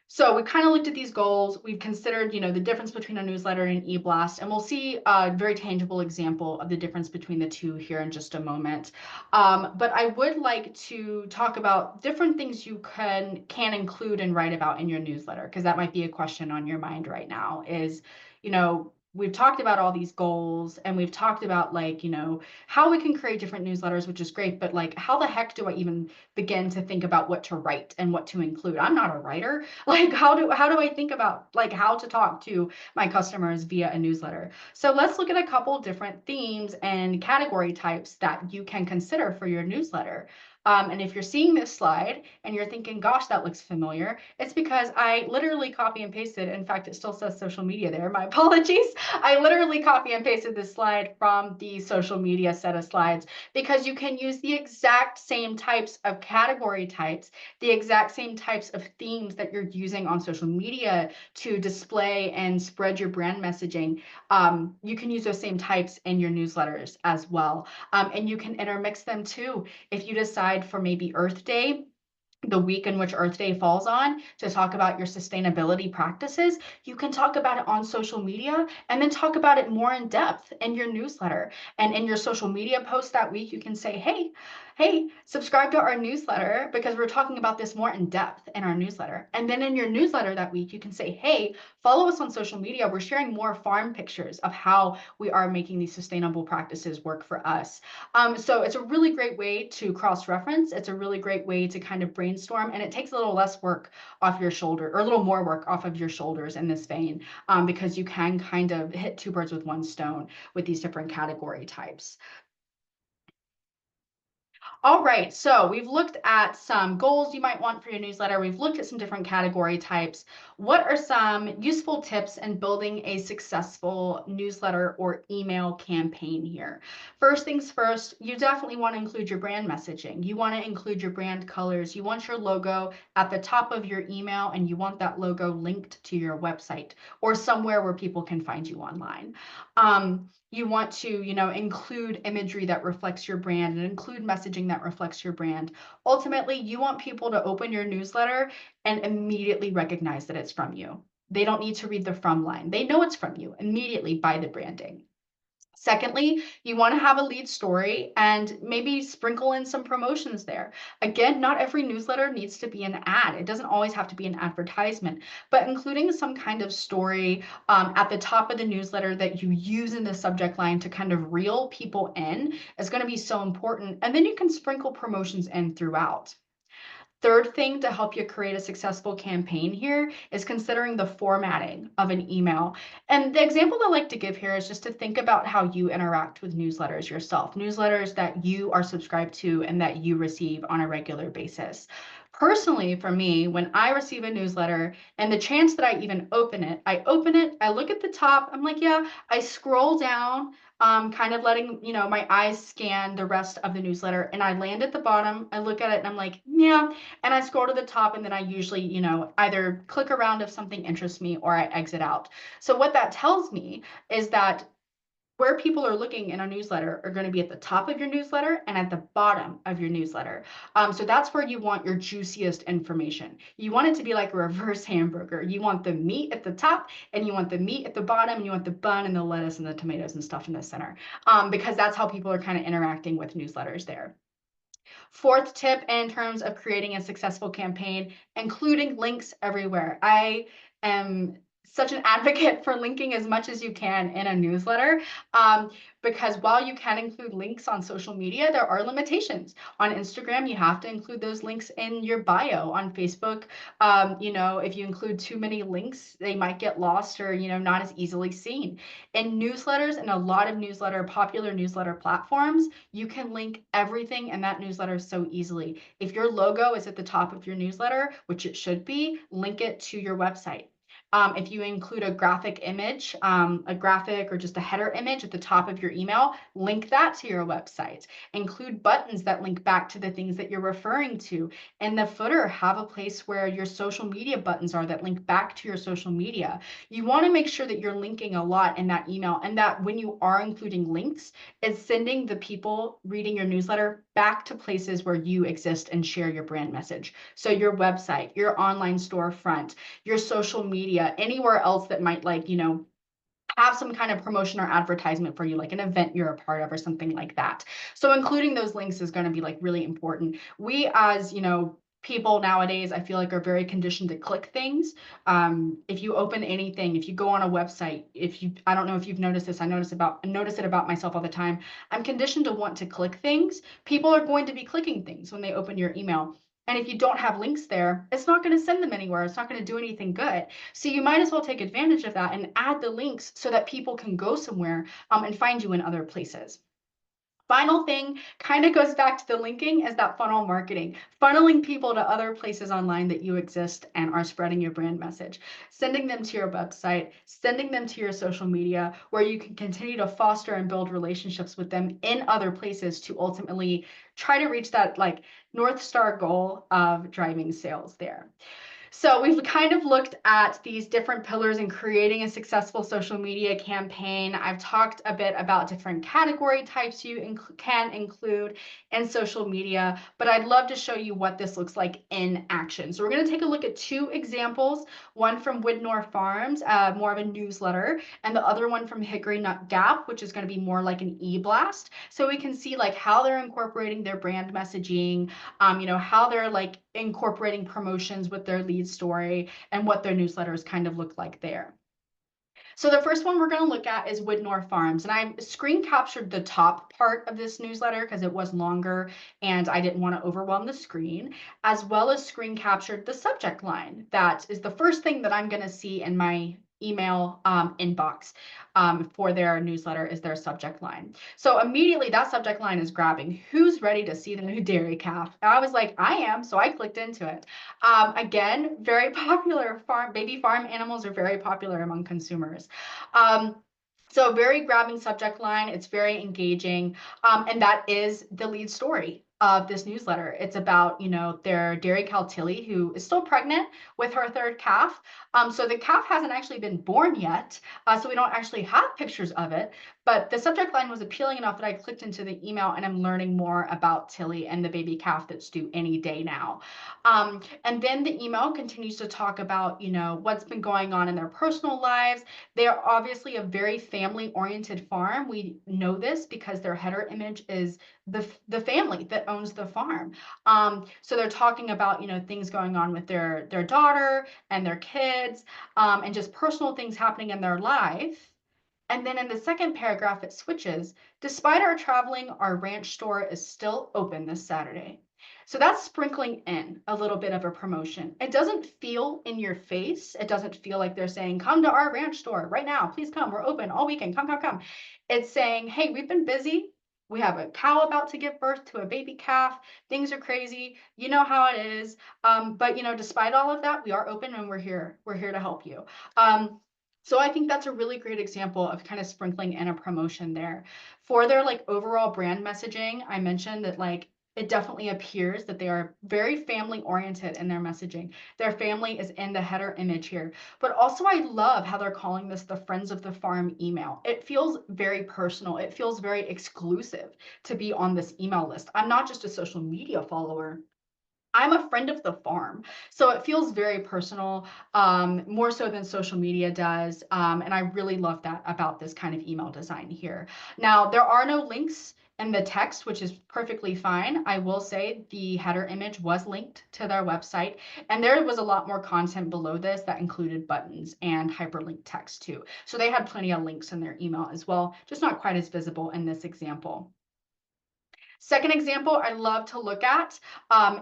So we kind of looked at these goals. We've considered, the difference between a newsletter and an e-blast, and we'll see a very tangible example of the difference between the two here in just a moment. But I would like to talk about different things you can include and write about in your newsletter, because that might be a question on your mind right now is, we've talked about all these goals and we've talked about how we can create different newsletters, which is great, but how the heck do I even begin to think about what to write and what to include? I'm not a writer. How do I think about how to talk to my customers via a newsletter? So let's look at a couple different themes and category types that you can consider for your newsletter. And if you're seeing this slide and you're thinking, gosh, that looks familiar, it's because I literally copy and pasted. In fact, it still says social media there. My apologies. I literally copy and pasted this slide from the social media set of slides because you can use the exact same types of category types, the exact same types of themes that you're using on social media to display and spread your brand messaging. You can use those same types in your newsletters as well. And you can intermix them too. If you decide for maybe Earth Day, the week in which Earth Day falls on, to talk about your sustainability practices, you can talk about it on social media and then talk about it more in depth in your newsletter. And in your social media post that week, you can say, hey, subscribe to our newsletter because we're talking about this more in depth in our newsletter. And then in your newsletter that week, you can say, hey, follow us on social media. We're sharing more farm pictures of how we are making these sustainable practices work for us. So it's a really great way to cross-reference. It's a really great way to kind of brainstorm, and it takes a little less work off your shoulder, or a little more work off of your shoulders in this vein, because you can kind of hit two birds with one stone with these different category types. All right, so we've looked at some goals you might want for your newsletter. We've looked at some different category types. What are some useful tips in building a successful newsletter or email campaign here? First things first, you definitely want to include your brand messaging. You want to include your brand colors. You want your logo at the top of your email, and you want that logo linked to your website or somewhere where people can find you online. You want to, include imagery that reflects your brand and include messaging that reflects your brand. Ultimately, you want people to open your newsletter and immediately recognize that it's from you. They don't need to read the from line. They know it's from you immediately by the branding. Secondly, you want to have a lead story and maybe sprinkle in some promotions there. Again, not every newsletter needs to be an ad. It doesn't always have to be an advertisement, but including some kind of story at the top of the newsletter that you use in the subject line to kind of reel people in is going to be so important. And then you can sprinkle promotions in throughout. Third thing to help you create a successful campaign here is considering the formatting of an email. And the example I like to give here is just to think about how you interact with newsletters yourself, newsletters that you are subscribed to and that you receive on a regular basis. Personally, for me, when I receive a newsletter and the chance that I even open it, I look at the top, I'm like, yeah, I scroll down, kind of letting, my eyes scan the rest of the newsletter, and I land at the bottom, I look at it and I'm like, yeah, and I scroll to the top, and then I usually, either click around if something interests me or I exit out. So what that tells me is that where people are looking in a newsletter are going to be at the top of your newsletter and at the bottom of your newsletter. So that's where you want your juiciest information. You want it to be like a reverse hamburger. You want the meat at the top, and you want the meat at the bottom, and you want the bun and the lettuce and the tomatoes and stuff in the center, because that's how people are kind of interacting with newsletters there. Fourth tip in terms of creating a successful campaign, including links everywhere. I am such an advocate for linking as much as you can in a newsletter, because while you can include links on social media, there are limitations. On Instagram, you have to include those links in your bio. On Facebook, if you include too many links, they might get lost or, not as easily seen. In newsletters and a lot of popular newsletter platforms, you can link everything in that newsletter so easily. If your logo is at the top of your newsletter, which it should be, link it to your website. If you include a graphic image, a graphic or just a header image at the top of your email, link that to your website. Include buttons that link back to the things that you're referring to. In the footer, have a place where your social media buttons are that link back to your social media. You want to make sure that you're linking a lot in that email, and that when you are including links, it's sending the people reading your newsletter back to places where you exist and share your brand message. So your website, your online storefront, your social media, anywhere else that might have some kind of promotion or advertisement for you, like an event you're a part of or something like that. So including those links is going to be really important. We, as people nowadays, I feel like, are very conditioned to click things. If you open anything, if you go on a website, I don't know if you've noticed this, I notice it about myself all the time. I'm conditioned to want to click things. People are going to be clicking things when they open your email. And if you don't have links there, it's not going to send them anywhere. It's not going to do anything good. So you might as well take advantage of that and add the links so that people can go somewhere and find you in other places. Final thing kind of goes back to the linking, is that funnel marketing, funneling people to other places online that you exist and are spreading your brand message, sending them to your website, sending them to your social media, where you can continue to foster and build relationships with them in other places to ultimately try to reach that North Star goal of driving sales there. So we've kind of looked at these different pillars in creating a successful social media campaign. I've talked a bit about different category types you can include in social media, but I'd love to show you what this looks like in action. So we're going to take a look at two examples, one from Widnor Farms, more of a newsletter, and the other one from Hickory Nut Gap, which is going to be more like an e-blast. So we can see how they're incorporating their brand messaging, how they're incorporating promotions with their lead story, and what their newsletters kind of look like there. So the first one we're going to look at is Widnor Farms, and I screen captured the top part of this newsletter because it was longer and I didn't want to overwhelm the screen, as well as screen captured the subject line. That is the first thing that I'm going to see in my email inbox for their newsletter, is their subject line. So immediately that subject line is grabbing, who's ready to see the new dairy calf? And I was like, I am, so I clicked into it. Again, very popular, baby farm animals are very popular among consumers. So very grabbing subject line, it's very engaging, and that is the lead story of this newsletter. It's about, their dairy cow Tilly, who is still pregnant with her third calf. So the calf hasn't actually been born yet, so we don't actually have pictures of it, but the subject line was appealing enough that I clicked into the email and I'm learning more about Tilly and the baby calf that's due any day now. And then the email continues to talk about, what's been going on in their personal lives. They are obviously a very family-oriented farm. We know this because their header image is the family that owns the farm. So they're talking about, things going on with their daughter and their kids, and just personal things happening in their life. And then in the second paragraph, it switches. Despite our traveling, our ranch store is still open this Saturday. So that's sprinkling in a little bit of a promotion. It doesn't feel in your face. It doesn't feel like they're saying, come to our ranch store right now. Please come. We're open all weekend. Come, come, come. It's saying, hey, we've been busy. We have a cow about to give birth to a baby calf. Things are crazy. You know how it is. But, despite all of that, we are open and we're here. We're here to help you. So I think that's a really great example of kind of sprinkling in a promotion there. For their overall brand messaging, I mentioned that it definitely appears that they are very family oriented in their messaging. Their family is in the header image here. But also I love how they're calling this the Friends of the Farm email. It feels very personal. It feels very exclusive to be on this email list. I'm not just a social media follower. I'm a friend of the farm. So it feels very personal, more so than social media does. And I really love that about this kind of email design here. Now, there are no links in the text, which is perfectly fine. I will say the header image was linked to their website, and there was a lot more content below this that included buttons and hyperlink text too. So they had plenty of links in their email as well, just not quite as visible in this example. Second example I love to look at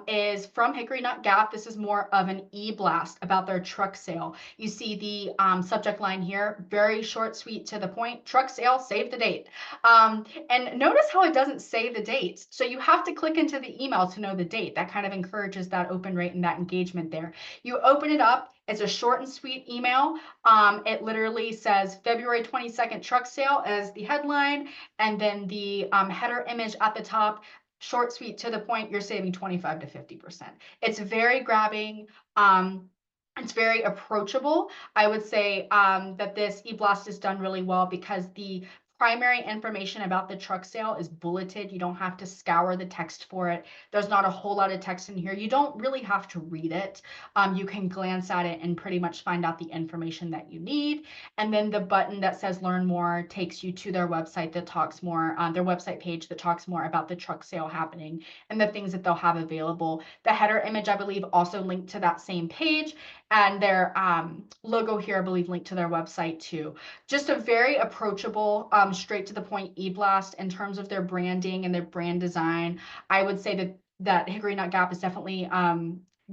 is from Hickory Nut Gap. This is more of an e-blast about their truck sale. You see the subject line here, very short, sweet, to the point, truck sale, save the date. And notice how it doesn't say the date. So you have to click into the email to know the date. That kind of encourages that open rate and that engagement there. You open it up. It's a short and sweet email. It literally says February 22nd truck sale as the headline, and then the header image at the top, short, sweet, to the point, you're saving 25 to 50%. It's very grabbing. It's very approachable. I would say that this e-blast is done really well because the primary information about the truck sale is bulleted. You don't have to scour the text for it. There's not a whole lot of text in here. You don't really have to read it. You can glance at it and pretty much find out the information that you need. And then the button that says learn more takes you to their website that talks more, their website page that talks more about the truck sale happening and the things that they'll have available. The header image, I believe, also linked to that same page, and their logo here, I believe, linked to their website too. Just a very approachable, straight to the point e-blast in terms of their branding and their brand design. I would say that Hickory Nut Gap is definitely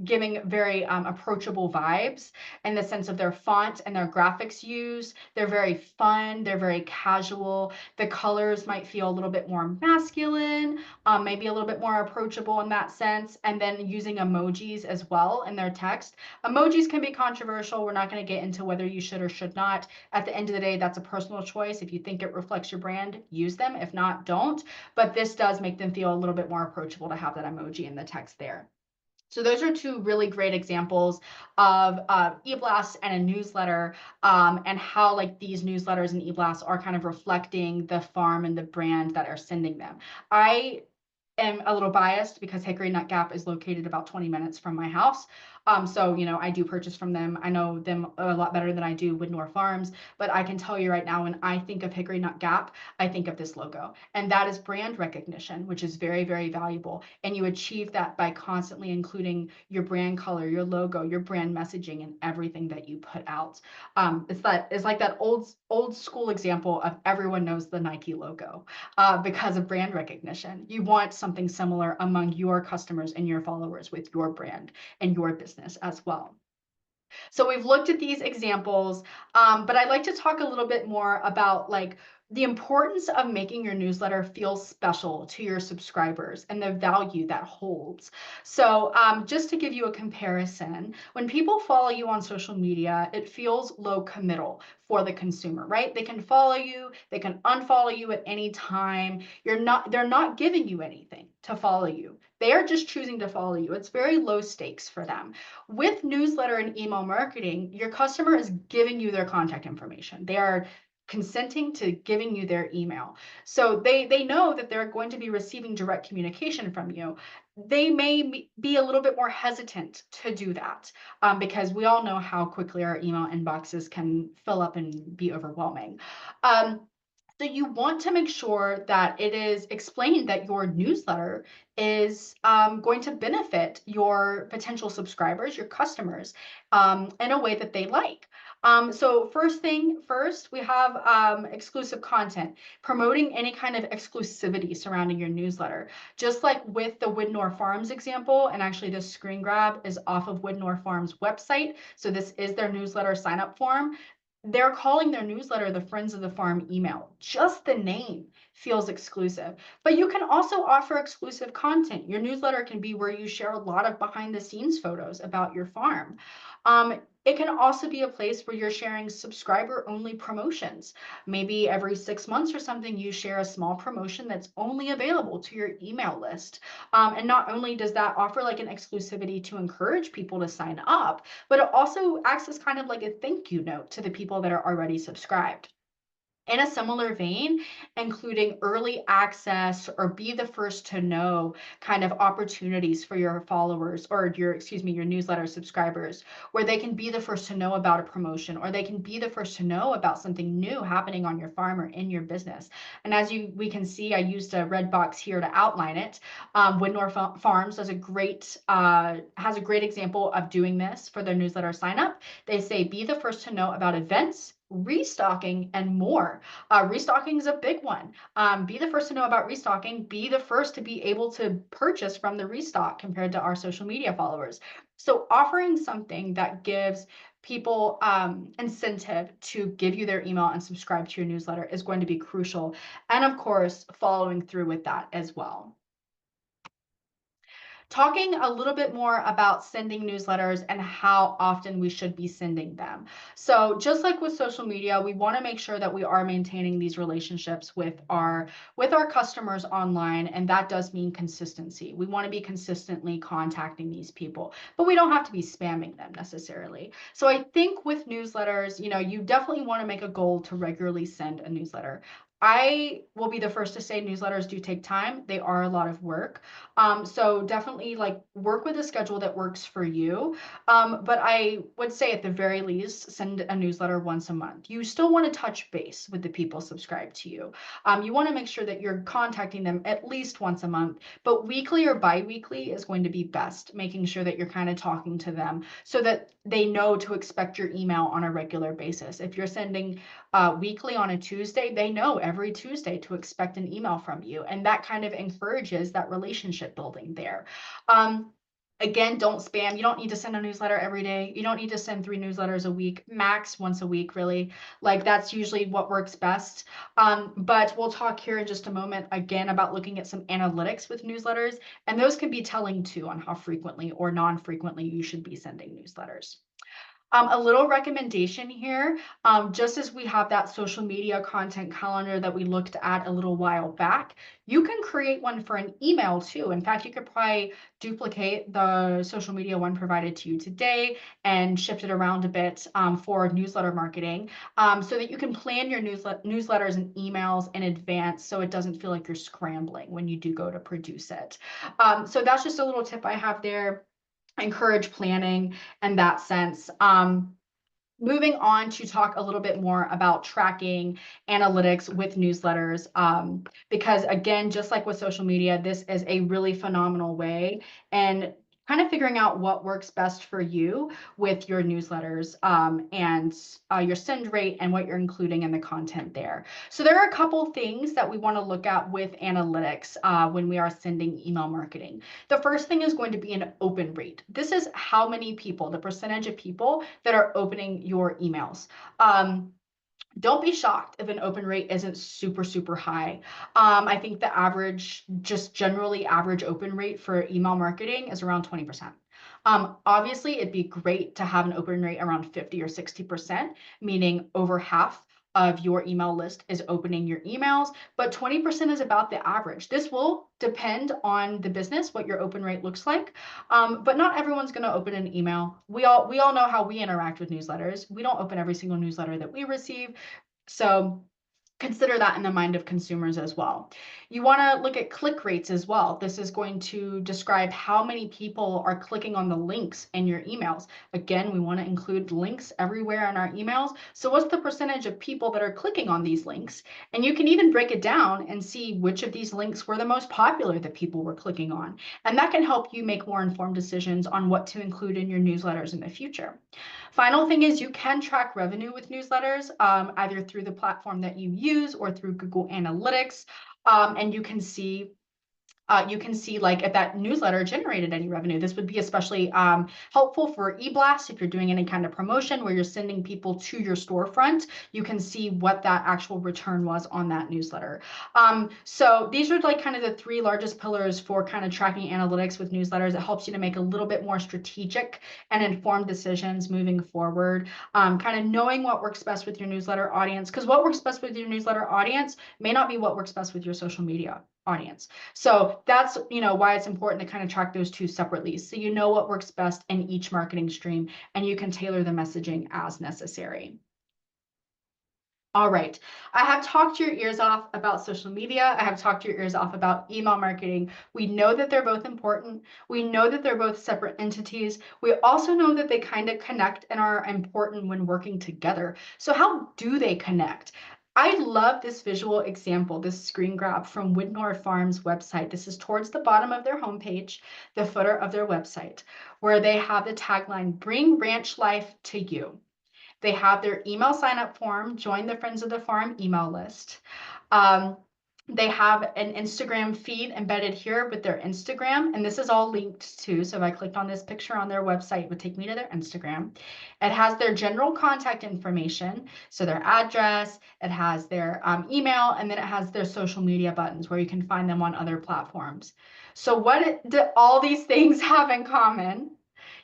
giving very approachable vibes in the sense of their font and their graphics used. They're very fun. They're very casual. The colors might feel a little bit more masculine, maybe a little bit more approachable in that sense. And then using emojis as well in their text. Emojis can be controversial. We're not going to get into whether you should or should not. At the end of the day, that's a personal choice. If you think it reflects your brand, use them. If not, don't. But this does make them feel a little bit more approachable to have that emoji in the text there. So those are two really great examples of e-blasts and a newsletter, and how like these newsletters and e-blasts are kind of reflecting the farm and the brand that are sending them. I am a little biased because Hickory Nut Gap is located about 20 minutes from my house. So, you know, I do purchase from them. I know them a lot better than I do Widnor Farms, but I can tell you right now, when I think of Hickory Nut Gap, I think of this logo, and that is brand recognition, which is very, very valuable. And you achieve that by constantly including your brand color, your logo, your brand messaging, and everything that you put out. It's like that old school example of everyone knows the Nike logo because of brand recognition. You want something similar among your customers and your followers with your brand and your business as well. So we've looked at these examples, but I'd like to talk a little bit more about like the importance of making your newsletter feel special to your subscribers and the value that holds. So just to give you a comparison, when people follow you on social media, it feels low committal for the consumer, right? They can follow you, they can unfollow you at any time. They're not giving you anything to follow you. They are just choosing to follow you. It's very low stakes for them. With newsletter and email marketing, your customer is giving you their contact information. They are consenting to giving you their email. So they know that they're going to be receiving direct communication from you. They may be a little bit more hesitant to do that because we all know how quickly our email inboxes can fill up and be overwhelming. So you want to make sure that it is explained that your newsletter is going to benefit your potential subscribers, your customers, in a way that they like. So first thing first, we have exclusive content, promoting any kind of exclusivity surrounding your newsletter. Just like with the Widnor Farms example, and actually this screen grab is off of Widnor Farms website. So this is their newsletter sign up form. They're calling their newsletter the Friends of the Farm email. Just the name feels exclusive. But you can also offer exclusive content. Your newsletter can be where you share a lot of behind the scenes photos about your farm. It can also be a place where you're sharing subscriber only promotions. Maybe every 6 months or something, you share a small promotion that's only available to your email list. And not only does that offer like an exclusivity to encourage people to sign up, but it also acts as kind of like a thank you note to the people that are already subscribed. In a similar vein, including early access or be the first to know kind of opportunities for your followers or your newsletter subscribers, where they can be the first to know about a promotion or they can be the first to know about something new happening on your farm or in your business. And as we can see, I used a red box here to outline it. Woodnor Farms does has a great example of doing this for their newsletter sign up. They say, be the first to know about events, restocking, and more. Restocking is a big one. Be the first to know about restocking. Be the first to be able to purchase from the restock compared to our social media followers. So offering something that gives people incentive to give you their email and subscribe to your newsletter is going to be crucial. And of course, following through with that as well. Talking a little bit more about sending newsletters and how often we should be sending them. So just like with social media, we want to make sure that we are maintaining these relationships with our customers online, and that does mean consistency. We want to be consistently contacting these people, but we don't have to be spamming them necessarily. So I think with newsletters, you definitely want to make a goal to regularly send a newsletter. I will be the first to say newsletters do take time. They are a lot of work. So definitely like work with a schedule that works for you. But I would say at the very least, send a newsletter once a month. You still want to touch base with the people subscribed to you. You want to make sure that you're contacting them at least once a month, but weekly or bi-weekly is going to be best, making sure that you're kind of talking to them so that they know to expect your email on a regular basis. If you're sending weekly on a Tuesday, they know every Tuesday to expect an email from you. And that kind of encourages that relationship building there. Again, don't spam. You don't need to send a newsletter every day. You don't need to send 3 newsletters a week, max once a week, really. Like that's usually what works best. But we'll talk here in just a moment again about looking at some analytics with newsletters, and those can be telling too on how frequently or non-frequently you should be sending newsletters. A little recommendation here, just as we have that social media content calendar that we looked at a little while back, you can create one for an email too. In fact, you could probably duplicate the social media one provided to you today and shift it around a bit for newsletter marketing so that you can plan your newsletters and emails in advance so it doesn't feel like you're scrambling when you do go to produce it. So that's just a little tip I have there. Encourage planning in that sense. Moving on to talk a little bit more about tracking analytics with newsletters, because again, just like with social media, this is a really phenomenal way and kind of figuring out what works best for you with your newsletters and your send rate and what you're including in the content there. So there are a couple things that we want to look at with analytics when we are sending email marketing. The first thing is going to be an open rate. This is how many people, the percentage of people that are opening your emails. Don't be shocked if an open rate isn't super, super high. I think the average, just generally average open rate for email marketing is around 20%. Obviously, it'd be great to have an open rate around 50 or 60%, meaning over half of your email list is opening your emails, but 20% is about the average. This will depend on the business, what your open rate looks like, but not everyone's going to open an email. We all know how we interact with newsletters. We don't open every single newsletter that we receive. So consider that in the mind of consumers as well. You want to look at click rates as well. This is going to describe how many people are clicking on the links in your emails. Again, we want to include links everywhere in our emails. So what's the percentage of people that are clicking on these links? And you can even break it down and see which of these links were the most popular that people were clicking on. And that can help you make more informed decisions on what to include in your newsletters in the future. Final thing is you can track revenue with newsletters, either through the platform that you use or through Google Analytics. And you can see you can see like if that newsletter generated any revenue. This would be especially helpful for eBlast if you're doing any kind of promotion where you're sending people to your storefront. You can see what that actual return was on that newsletter. So these are like kind of the three largest pillars for kind of tracking analytics with newsletters. It helps you to make a little bit more strategic and informed decisions moving forward. Kind of knowing what works best with your newsletter audience, because what works best with your newsletter audience may not be what works best with your social media audience. So that's, why it's important to kind of track those two separately. So you know what works best in each marketing stream, and you can tailor the messaging as necessary. All right, I have talked your ears off about social media. I have talked your ears off about email marketing. We know that they're both important. We know that they're both separate entities. We also know that they kind of connect and are important when working together. So how do they connect? I love this visual example, this screen grab from Widnor Farms website. This is towards the bottom of their homepage, the footer of their website, where they have the tagline, "Bring ranch life to you." They have their email sign up form, join the Friends of the Farm email list. They have an Instagram feed embedded here with their Instagram, and this is all linked to. So if I clicked on this picture on their website, it would take me to their Instagram. It has their general contact information, so their address, it has their email, and then it has their social media buttons where you can find them on other platforms. So what do all these things have in common?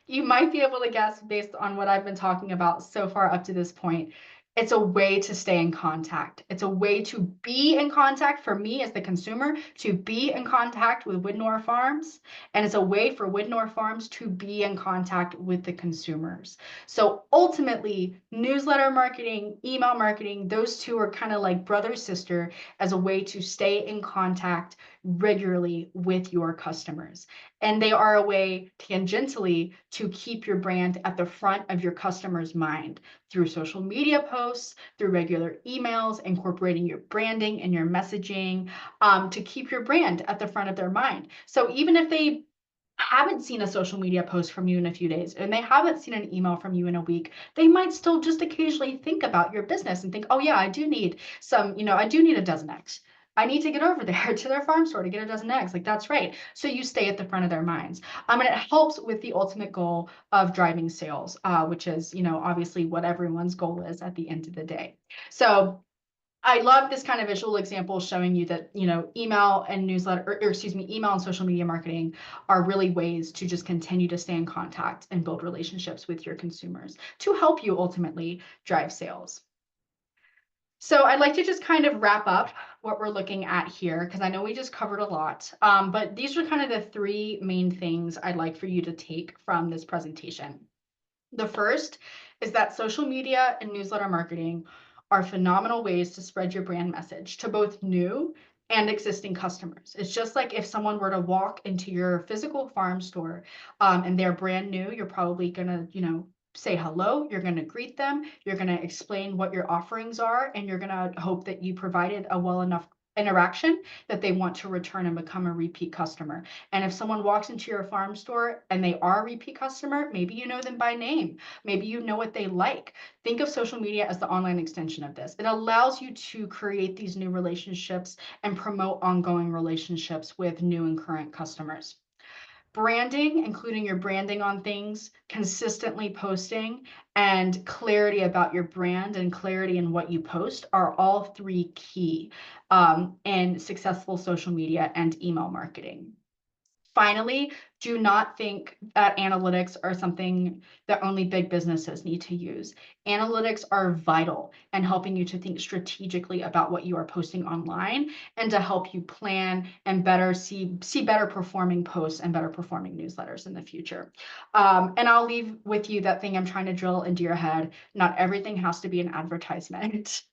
You might be able to guess based on what I've been talking about so far up to this point. It's a way to stay in contact. It's a way to be in contact for me as the consumer, to be in contact with Widnor Farms. And it's a way for Widnor Farms to be in contact with the consumers. So ultimately, newsletter marketing, email marketing, those two are kind of like brother, sister as a way to stay in contact regularly with your customers. And they are a way tangentially to keep your brand at the front of your customer's mind through social media posts, through regular emails, incorporating your branding and your messaging to keep your brand at the front of their mind. So even if they haven't seen a social media post from you in a few days and they haven't seen an email from you in a week, they might still just occasionally think about your business and think, oh yeah, I do need some, I do need a dozen eggs. I need to get over there to their farm store to get a dozen eggs. Like, that's right. So you stay at the front of their minds. And it helps with the ultimate goal of driving sales, which is, obviously what everyone's goal is at the end of the day. So I love this kind of visual example showing you that, email and newsletter, or excuse me, email and social media marketing are really ways to just continue to stay in contact and build relationships with your consumers to help you ultimately drive sales. So I'd like to just kind of wrap up what we're looking at here, because I know we just covered a lot, but these are kind of the three main things I'd like for you to take from this presentation. The first is that social media and newsletter marketing are phenomenal ways to spread your brand message to both new and existing customers. It's just like if someone were to walk into your physical farm store and they're brand new, you're probably gonna, say hello, you're gonna greet them, you're gonna explain what your offerings are, and you're gonna hope that you provided a well enough interaction that they want to return and become a repeat customer. And if someone walks into your farm store and they are a repeat customer, maybe you know them by name, maybe you know what they like. Think of social media as the online extension of this. It allows you to create these new relationships and promote ongoing relationships with new and current customers. Branding, including your branding on things, consistently posting, and clarity about your brand and clarity in what you post are all three key in successful social media and email marketing. Finally, do not think that analytics are something that only big businesses need to use. Analytics are vital in helping you to think strategically about what you are posting online and to help you plan and better see better performing posts and better performing newsletters in the future. And I'll leave with you that thing I'm trying to drill into your head. Not everything has to be an advertisement.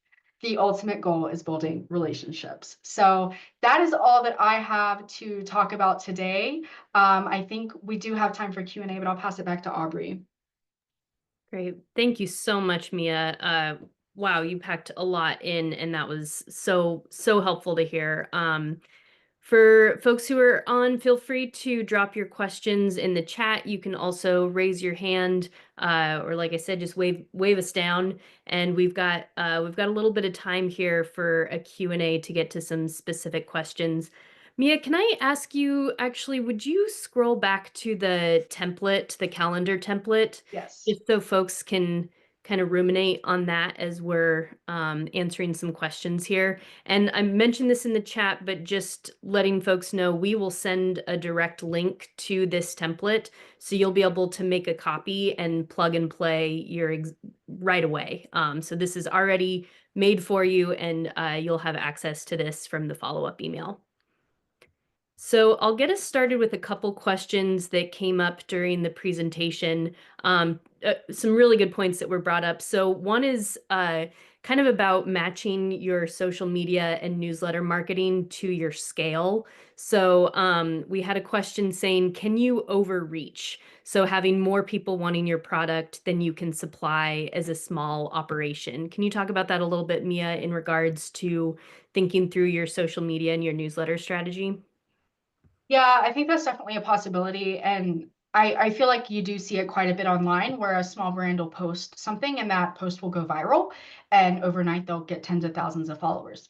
The ultimate goal is building relationships. So that is all that I have to talk about today. I think we do have time for Q&A, but I'll pass it back to Aubrey. Great. Thank you so much, Mia. Wow, you packed a lot in, and that was so helpful to hear. For folks who are on, feel free to drop your questions in the chat. You can also raise your hand, or like I said, just wave us down. And we've got a little bit of time here for a Q&A to get to some specific questions. Mia, can I ask you, actually, would you scroll back to the template, the calendar template, Yes. just so folks can kind of ruminate on that as we're answering some questions here? And I mentioned this in the chat, but just letting folks know, we will send a direct link to this template, so you'll be able to make a copy and plug and play right away. So this is already made for you, and you'll have access to this from the follow-up email. So I'll get us started with a couple questions that came up during the presentation. Some really good points that were brought up. So one is kind of about matching your social media and newsletter marketing to your scale. So we had a question saying, can you overreach? So having more people wanting your product than you can supply as a small operation. Can you talk about that a little bit, Mia, in regards to thinking through your social media and your newsletter strategy? Yeah, I think that's definitely a possibility. And I feel like you do see it quite a bit online where a small brand will post something and that post will go viral, and overnight they'll get tens of thousands of followers,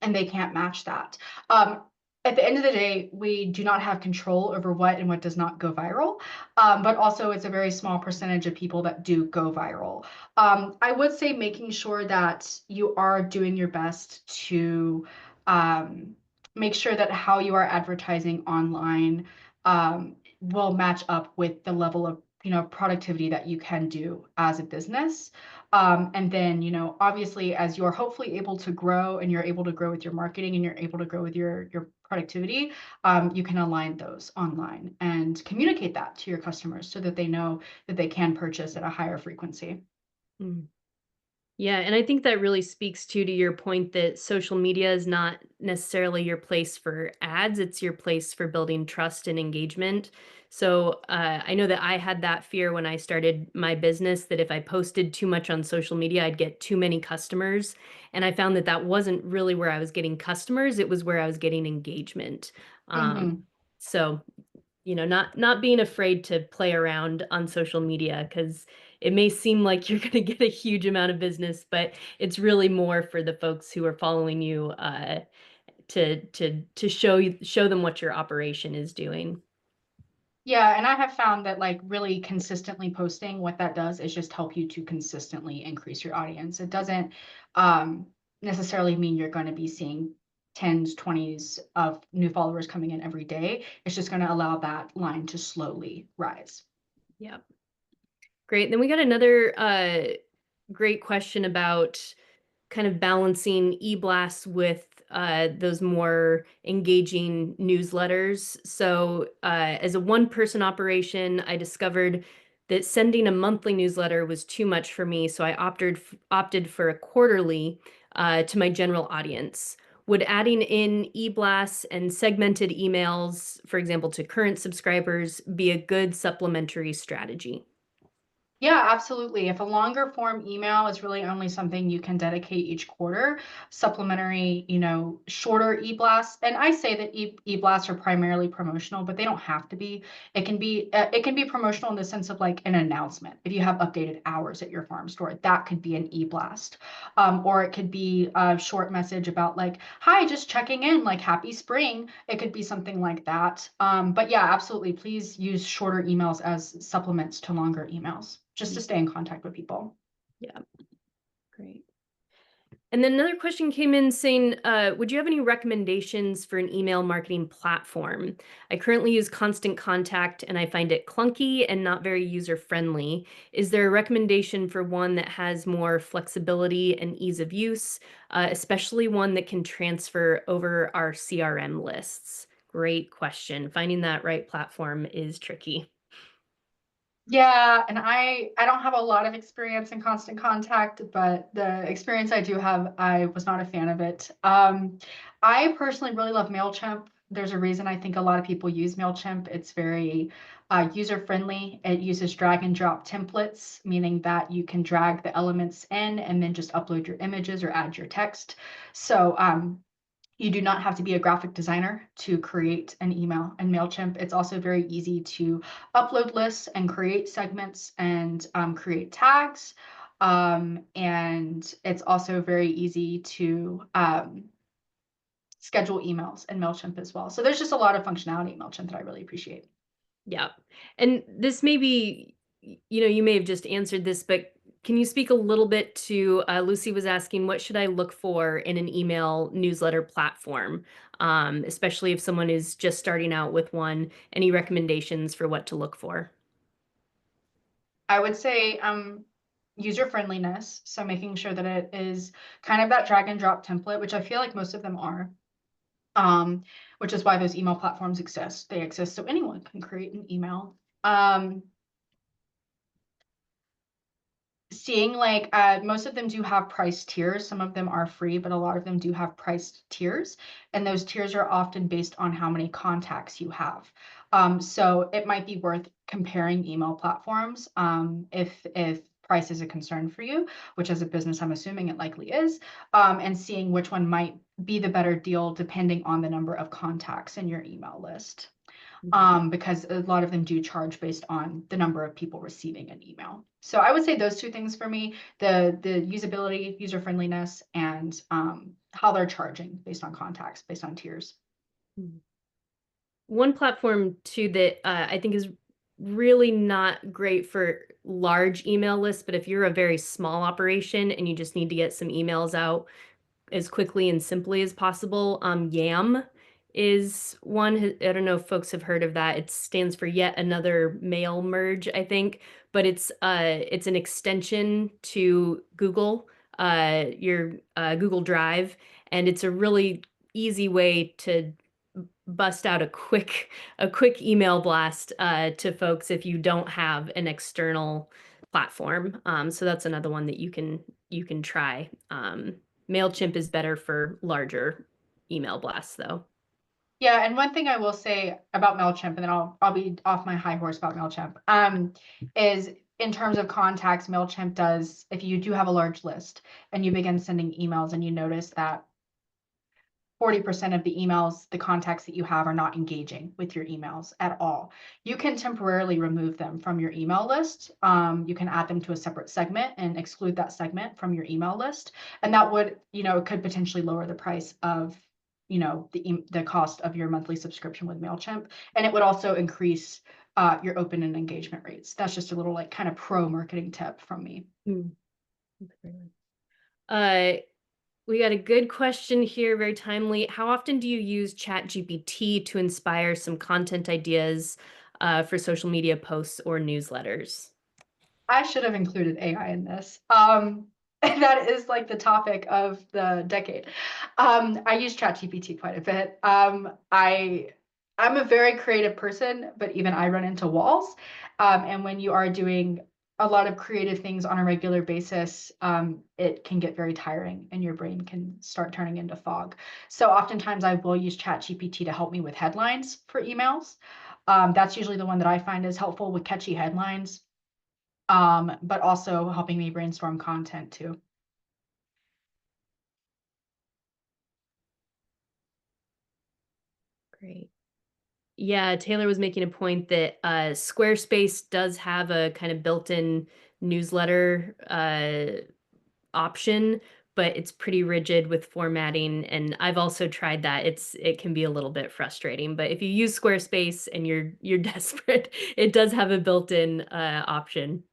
and they can't match that. At the end of the day, we do not have control over what and what does not go viral, but also it's a very small percentage of people that do go viral. I would say making sure that you are doing your best to um, make sure that how you are advertising online will match up with the level of productivity that you can do as a business. And then, obviously, as you're hopefully able to grow and you're able to grow with your marketing and you're able to grow with your productivity, you can align those online and communicate that to your customers so that they know that they can purchase at a higher frequency. Mm. Yeah, and I think that really speaks to your point that social media is not necessarily your place for ads, it's your place for building trust and engagement. So I know that I had that fear when I started my business, that if I posted too much on social media, I'd get too many customers. And I found that that wasn't really where I was getting customers, it was where I was getting engagement. Um, Hmm. so not being afraid to play around on social media, because it may seem like you're going to get a huge amount of business, but it's really more for the folks who are following you to show them what your operation is doing. Yeah, and I have found that like really consistently posting, what that does is just help you to consistently increase your audience. It doesn't um, necessarily mean you're going to be seeing tens, 20s of new followers coming in every day. It's just going to allow that line to slowly rise. Yeah. Great. Then we got another great question about kind of balancing e-blasts with those more engaging newsletters. So as a one-person operation, I discovered that sending a monthly newsletter was too much for me, so I opted for a quarterly to my general audience. Would adding in e-blasts and segmented emails, for example, to current subscribers, be a good supplementary strategy? Yeah, absolutely. If a longer form email is really only something you can dedicate each quarter, supplementary, shorter e-blasts, and I say that e-blasts are primarily promotional, but they don't have to be. It can be promotional in the sense of like an announcement. If you have updated hours at your farm store, that could be an e-blast. Or it could be a short message about like, hi, just checking in, like happy spring. It could be something like that. But yeah, absolutely. Please use shorter emails as supplements to longer emails, just to stay in contact with people. Yeah, great. And then another question came in saying, would you have any recommendations for an email marketing platform? I currently use Constant Contact and I find it clunky and not very user friendly. Is there a recommendation for one that has more flexibility and ease of use, especially one that can transfer over our CRM lists? Great question. Finding that right platform is tricky. Yeah, and I don't have a lot of experience in Constant Contact, but the experience I do have, I was not a fan of it. I personally really love MailChimp. There's a reason I think a lot of people use MailChimp. It's very user friendly. It uses drag and drop templates, meaning that you can drag the elements in and then just upload your images or add your text. So you do not have to be a graphic designer to create an email in MailChimp. It's also very easy to upload lists and create segments and create tags. And it's also very easy to schedule emails in MailChimp as well. So there's just a lot of functionality in MailChimp that I really appreciate. Yeah. And this may be, you may have just answered this, but can you speak a little bit to, Lucy was asking, what should I look for in an email newsletter platform? Especially if someone is just starting out with one, any recommendations for what to look for? I would say user friendliness. So making sure that it is kind of that drag and drop template, which I feel like most of them are. Which is why those email platforms exist. They exist so anyone can create an email. Seeing like most of them do have price tiers. Some of them are free, but a lot of them do have priced tiers, and those tiers are often based on how many contacts you have. So it might be worth comparing email platforms if price is a concern for you, which as a business I'm assuming it likely is, and seeing which one might be the better deal depending on the number of contacts in your email list. Because a lot of them do charge based on the number of people receiving an email. So I would say those two things for me, the usability, user friendliness, and how they're charging based on contacts, based on tiers. One platform too that I think is really not great for large email lists, but if you're a very small operation and you just need to get some emails out as quickly and simply as possible. Yam is one. I don't know if folks have heard of that. It stands for Yet Another Mail Merge, I think, but it's an extension to Google, your Google Drive, and it's a really easy way to bust out a quick email blast to folks if you don't have an external platform. So that's another one that you can try. MailChimp is better for larger email blasts, though. Yeah, and one thing I will say about MailChimp, and then I'll be off my high horse about MailChimp, is in terms of contacts, MailChimp does, if you do have a large list and you begin sending emails and you notice that 40% of the emails, the contacts that you have are not engaging with your emails at all, you can temporarily remove them from your email list. You can add them to a separate segment and exclude that segment from your email list. And that would, it could potentially lower the price of, the cost of your monthly subscription with MailChimp. And it would also increase your open and engagement rates. That's just a little like kind of pro marketing tip from me. Uh, we got a good question here, very timely. How often do you use ChatGPT to inspire some content ideas for social media posts or newsletters? I should have included AI in this. That is like the topic of the decade. I use ChatGPT quite a bit. I'm a very creative person, but even I run into walls. And when you are doing a lot of creative things on a regular basis, it can get very tiring and your brain can start turning into fog. So oftentimes I will use ChatGPT to help me with headlines for emails. That's usually the one that I find is helpful with catchy headlines, but also helping me brainstorm content too. Great. Yeah, Taylor was making a point that Squarespace does have a kind of built-in newsletter option, but it's pretty rigid with formatting. And I've also tried that. It can be a little bit frustrating. But if you use Squarespace and you're desperate, it does have a built-in option.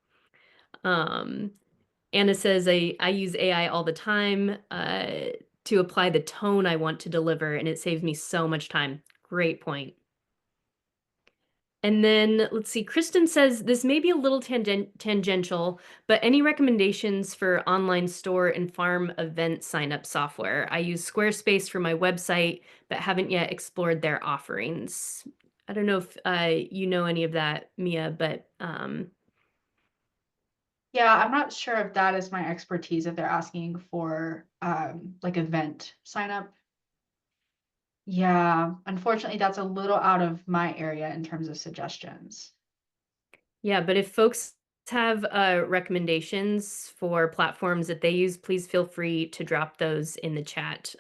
Anna says I use AI all the time to apply the tone I want to deliver, and it saves me so much time. Great point. And then let's see, Kristen says this may be a little tangential, but any recommendations for online store and farm event sign-up software? I use Squarespace for my website, but haven't yet explored their offerings. I don't know if you know any of that, Mia, but Yeah, I'm not sure if that is my expertise, if they're asking for like event sign up. Yeah, unfortunately, that's a little out of my area in terms of suggestions. yeah, but if folks have recommendations for platforms that they use, please feel free to drop those in the chat.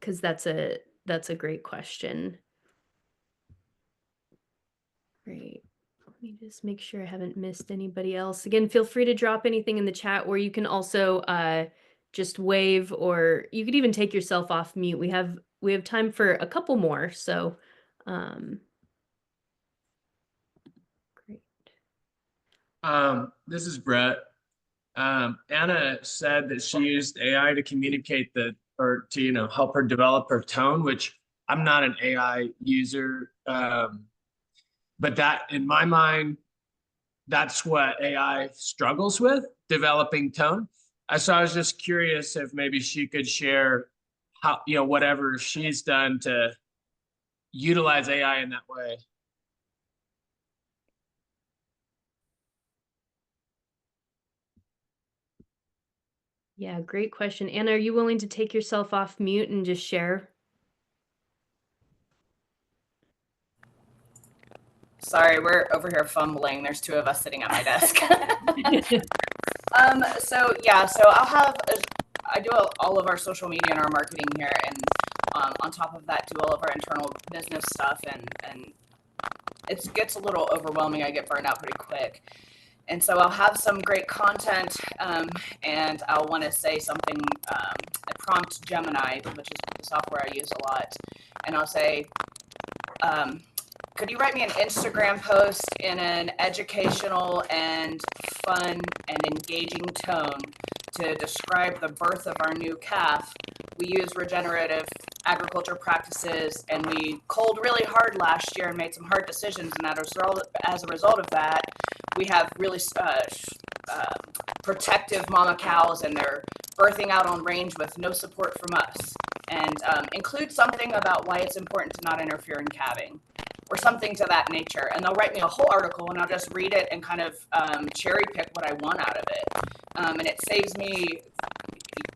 Because that's a great question. Great. Let me just make sure I haven't missed anybody else. Again, feel free to drop anything in the chat, or you can also just wave, or you could even take yourself off mute. We have time for a couple more, so great. This is Brett. Anna said that she used AI to communicate or to, help her develop her tone, which I'm not an AI user. But that, in my mind, that's what AI struggles with, developing tone. So I was just curious if maybe she could share how, whatever she's done to utilize AI in that way. Yeah, great question. Anna, are you willing to take yourself off mute and just share? Sorry, we're over here fumbling. There's two of us sitting at my desk. So I do all of our social media and our marketing here, and on top of that, do all of our internal business stuff, and it gets a little overwhelming. I get burned out pretty quick. And so I'll have some great content, and I'll want to say something, I prompt Gemini, which is the software I use a lot, and I'll say, could you write me an Instagram post in an educational and fun and engaging tone to describe the birth of our new calf? We use regenerative agriculture practices, and we culled really hard last year and made some hard decisions. And as a result of that, we have really protective mama cows, and they're birthing out on range with no support from us. And include something about why it's important to not interfere in calving, or something to that nature. And they'll write me a whole article, and I'll just read it and kind of cherry pick what I want out of it. And it saves me,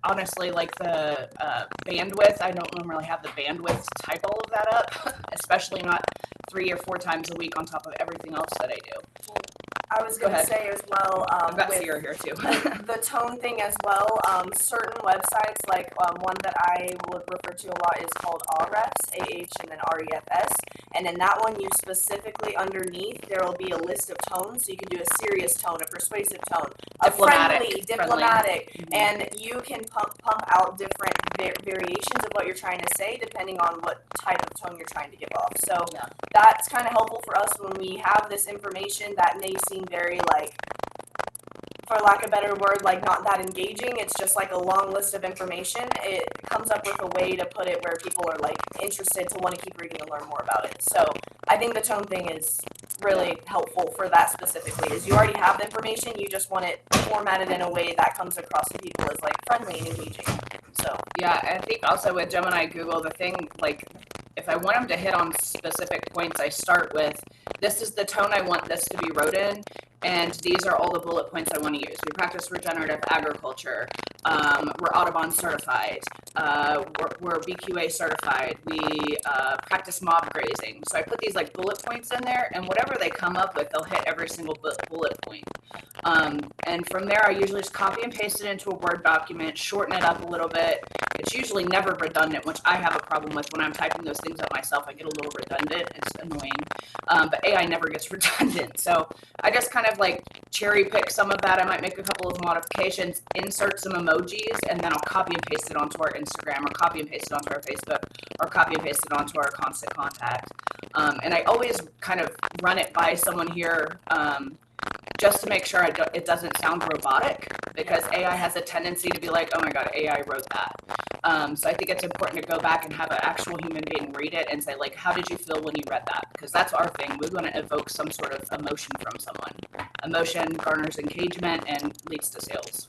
honestly, like the bandwidth. I don't normally have the bandwidth to type all of that up, especially not 3 or 4 times a week on top of everything else that I do. I was going to say as well, I've got Sierra here too. the tone thing as well, certain websites, like one that I would refer to a lot is called Ahrefs, A-H and then R-E-F-S, and in that one you specifically underneath, there will be a list of tones, so you can do a serious tone, a persuasive tone, a friendly, diplomatic, and you can pump out different variations of what you're trying to say depending on what type of tone you're trying to give off. So that's kind of helpful for us when we have this information that may seem very, like, for lack of a better word, like not that engaging. It's just like a long list of information. It comes up with a way to put it where people are like interested to want to keep reading and learn more about it. So I think the tone thing is really helpful for that specifically, is you already have the information, you just want it formatted in a way that comes across to people as like friendly and engaging. So yeah, I think also with Gemini Google, the thing, like, if I want them to hit on specific points, I start with, this is the tone I want this to be wrote in, and these are all the bullet points I want to use. We practice regenerative agriculture. We're Audubon certified. We're BQA certified. We practice mob grazing. So I put these like bullet points in there, and whatever they come up with, they'll hit every single bullet point. And from there, I usually just copy and paste it into a Word document, shorten it up a little bit. It's usually never redundant, which I have a problem with. When I'm typing those things up myself, I get a little redundant. It's annoying. But AI never gets redundant. So I just kind of like cherry pick some of that. I might make a couple of modifications, insert some emojis, and then I'll copy and paste it onto our Instagram, or copy and paste it onto our Facebook, or copy and paste it onto our Constant Contact. And I always kind of run it by someone here, just to make sure it doesn't sound robotic, because AI has a tendency to be like, oh my God, AI wrote that. So I think it's important to go back and have an actual human being read it and say, like, how did you feel when you read that? Because that's our thing. We want to evoke some sort of emotion from someone. Emotion garners engagement and leads to sales.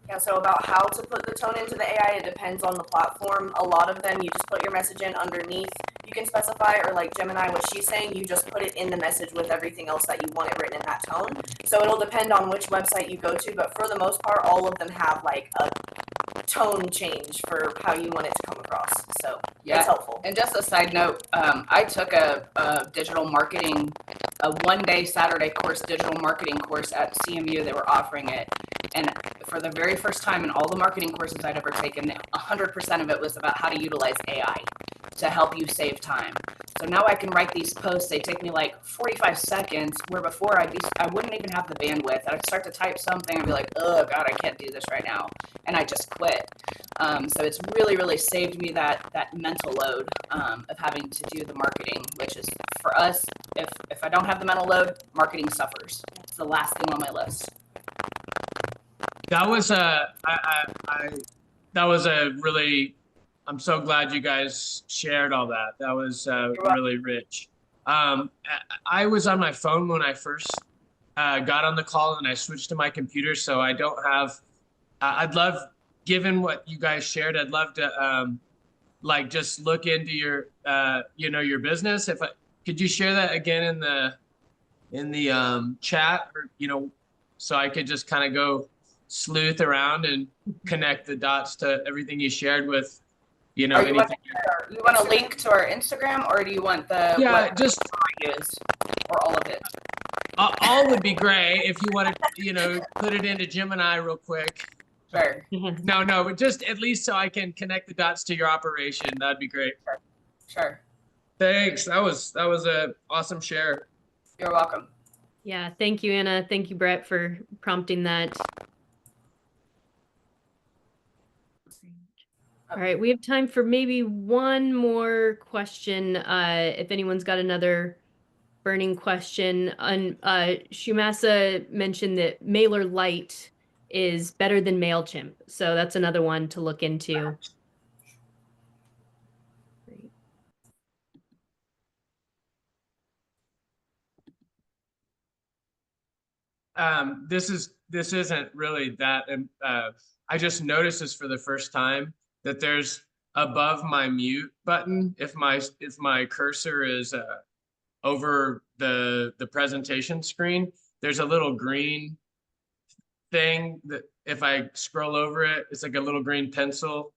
Yeah, so about how to put the tone into the AI, it depends on the platform. A lot of them, you just put your message in underneath. You can specify, or like Gemini, what she's saying, you just put it in the message with everything else that you want it written in that tone. So it'll depend on which website you go to, but for the most part, all of them have like a tone change for how you want it to come across. So it's helpful. And just a side note, I took a digital marketing, a one-day Saturday course, digital marketing course at CMU. They were offering it. And for the very first time in all the marketing courses I'd ever taken, 100% of it was about how to utilize AI. to help you save time. So now I can write these posts. They take me like 45 seconds, where before I wouldn't even have the bandwidth. I'd start to type something and be like, oh God, I can't do this right now. And I just quit. So it's really, really saved me that mental load of having to do the marketing, which is for us, if I don't have the mental load, marketing suffers. It's the last thing on my list. That was that was a really, I'm so glad you guys shared all that. That was really rich. I was on my phone when I first got on the call, and I switched to my computer, so I don't have, I'd love, given what you guys shared, I'd love to like just look into your, you know, your business. Could you share that again in the chat, or, you know, so I could just kind of go sleuth around and connect the dots to everything you shared with, you know, anything. You want a link to our Instagram, or do you want the Yeah, just I used, or all of it? all would be great if you want to, you know, put it into Gemini real quick. Sure. No, but just at least so I can connect the dots to your operation. That'd be great. Sure. Thanks. That was a awesome share. You're welcome. Yeah, thank you, Anna. Thank you, Brett, for prompting that. All right, we have time for maybe one more question. If anyone's got another burning question. Shumasa mentioned that MailerLite is better than MailChimp. So that's another one to look into. Great. This isn't really that, I just noticed this for the first time, that there's above my mute button, if my cursor is over the presentation screen, there's a little green thing that if I scroll over it, it's like a little green pencil.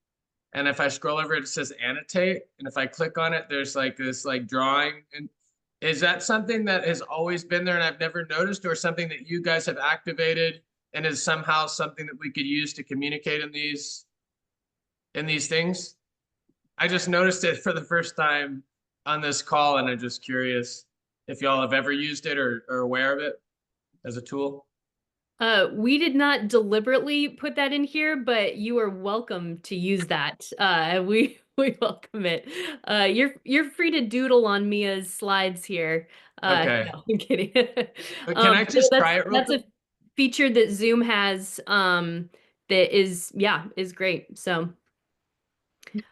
And if I scroll over it, it says annotate. And if I click on it, there's like this like drawing. And is that something that has always been there and I've never noticed, or something that you guys have activated and is somehow something that we could use to communicate in these things? I just noticed it for the first time on this call, and I'm just curious if y'all have ever used it or are aware of it as a tool. We did not deliberately put that in here, but you are welcome to use that. We welcome it. You're free to doodle on Mia's slides here. Okay. No, I'm kidding. But can I just try it real that's quick? a feature that Zoom has that is great. So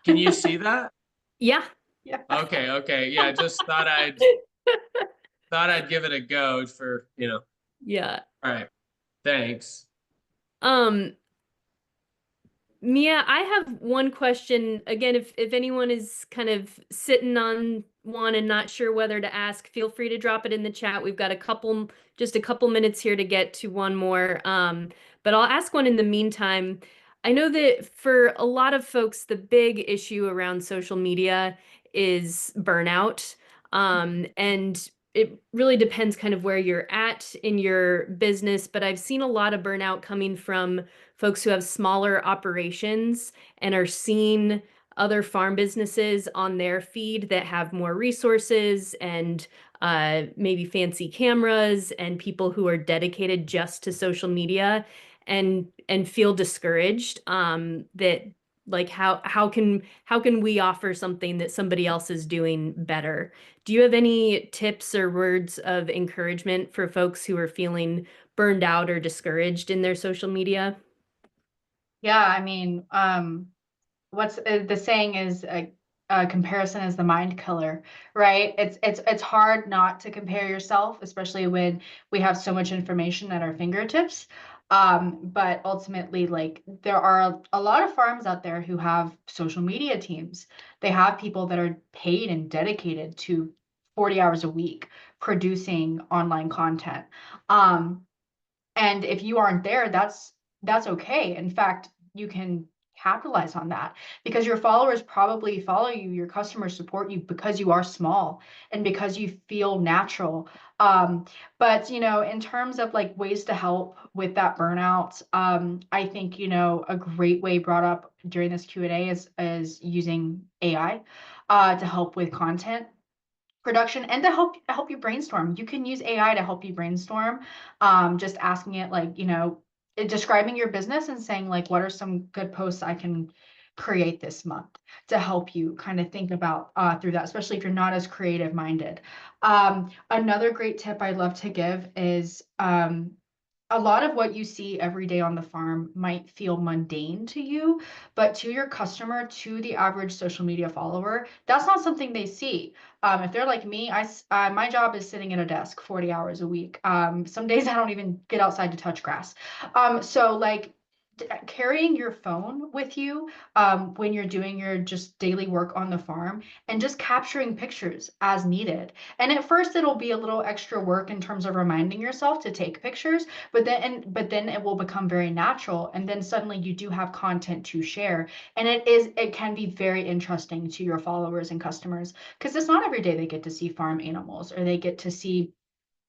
Can you see that? yeah. Yeah. Okay. Yeah, just thought I'd give it a go for, you know. Yeah. All right. Thanks. Mia, I have one question. Again, if anyone is kind of sitting on one and not sure whether to ask, feel free to drop it in the chat. We've got just a couple minutes here to get to one more. But I'll ask one in the meantime. I know that for a lot of folks, the big issue around social media is burnout. And it really depends kind of where you're at in your business, but I've seen a lot of burnout coming from folks who have smaller operations and are seeing other farm businesses on their feed that have more resources and maybe fancy cameras and people who are dedicated just to social media and feel discouraged that like how can we offer something that somebody else is doing better? Do you have any tips or words of encouragement for folks who are feeling burned out or discouraged in their social media? Yeah, I mean, what's the saying is comparison is the mind killer, right? It's hard not to compare yourself, especially when we have so much information at our fingertips. But ultimately, like there are a lot of farms out there who have social media teams. They have people that are paid and dedicated to 40 hours a week producing online content. And if you aren't there, that's okay. In fact, you can capitalize on that because your followers probably follow you, your customers support you because you are small and because you feel natural But in terms of like ways to help with that burnout, I think a great way brought up during this Q&A is using AI to help with content production and to help you brainstorm. You can use AI to help you brainstorm. Just asking it like, describing your business and saying like, what are some good posts I can create this month to help you kind of think about through that, especially if you're not as creative minded. Another great tip I'd love to give is a lot of what you see every day on the farm might feel mundane to you, but to your customer, to the average social media follower, that's not something they see. If they're like me, my job is sitting at a desk 40 hours a week. Some days I don't even get outside to touch grass. So like carrying your phone with you when you're doing your just daily work on the farm and just capturing pictures as needed. And at first it'll be a little extra work in terms of reminding yourself to take pictures, but then it will become very natural, and then suddenly you do have content to share, and it can be very interesting to your followers and customers, because it's not every day they get to see farm animals or they get to see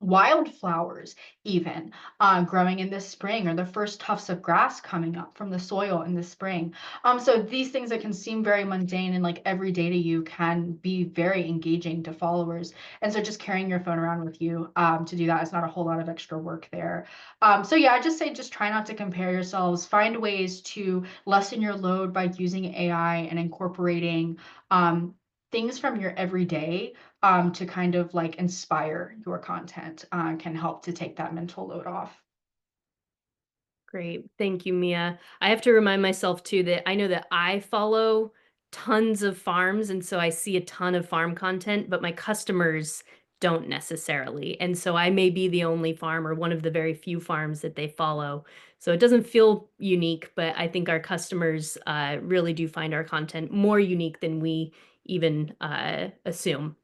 wildflowers even growing in the spring, or the first tufts of grass coming up from the soil in the spring. So these things that can seem very mundane and like every day to you can be very engaging to followers. And so just carrying your phone around with you to do that is not a whole lot of extra work there. So yeah, I just say just try not to compare yourselves. Find ways to lessen your load by using AI and incorporating things from your everyday to kind of like inspire your content can help to take that mental load off. Great. Thank you, Mia. I have to remind myself too that I know that I follow tons of farms, and so I see a ton of farm content, but my customers don't necessarily. And so I may be the only farm or one of the very few farms that they follow. So it doesn't feel unique, but I think our customers really do find our content more unique than we even assume.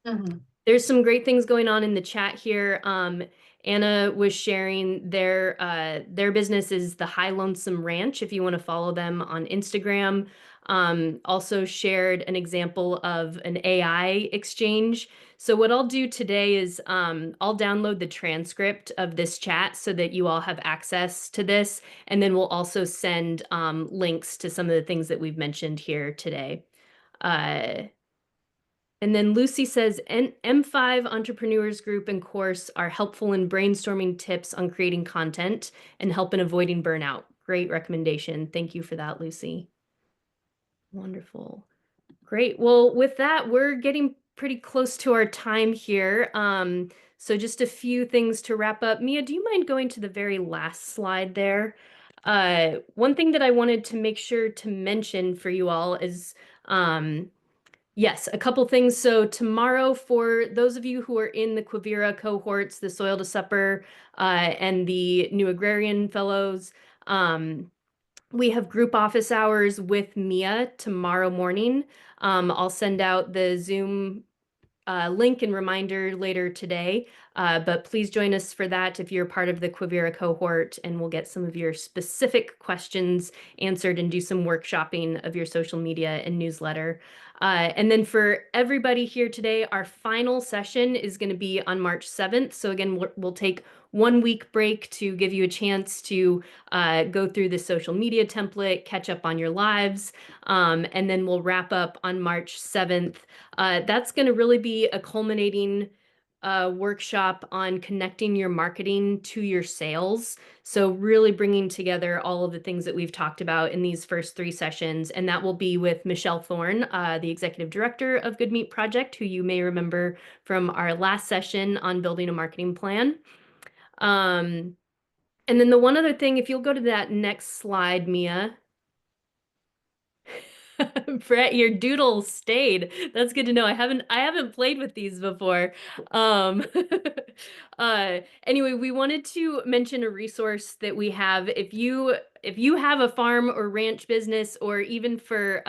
Mm-hmm. There's some great things going on in the chat here. Anna was sharing their business is the High Lonesome Ranch, if you want to follow them on Instagram. Also shared an example of an AI exchange. So what I'll do today is I'll download the transcript of this chat so that you all have access to this. And then we'll also send links to some of the things that we've mentioned here today. And then Lucy says, M5 Entrepreneurs Group and course are helpful in brainstorming tips on creating content and help in avoiding burnout. Great recommendation. Thank you for that, Lucy. Wonderful. Great. Well, with that, we're getting pretty close to our time here. So just a few things to wrap up. Mia, do you mind going to the very last slide there? One thing that I wanted to make sure to mention for you all is yes, a couple things. So tomorrow, for those of you who are in the Quivira cohorts, the Soil to Supper and the New Agrarian Fellows, we have group office hours with Mia tomorrow morning. I'll send out the Zoom link and reminder later today, but please join us for that if you're part of the Quivira cohort, and we'll get some of your specific questions answered and do some workshopping of your social media and newsletter. And then for everybody here today, our final session is going to be on March 7th. So again, we'll take 1 week break to give you a chance to go through the social media template, catch up on your lives, and then we'll wrap up on March 7th. That's going to really be a culminating workshop on connecting your marketing to your sales. So really bringing together all of the things that we've talked about in these first 3 sessions. And that will be with Michelle Thorne, the executive director of Good Meat Project, who you may remember from our last session on building a marketing plan. And then the one other thing, if you'll go to that next slide, Mia. Brett, your doodle stayed. That's good to know. I haven't played with these before. Anyway, we wanted to mention a resource that we have. If you have a farm or ranch business, or even for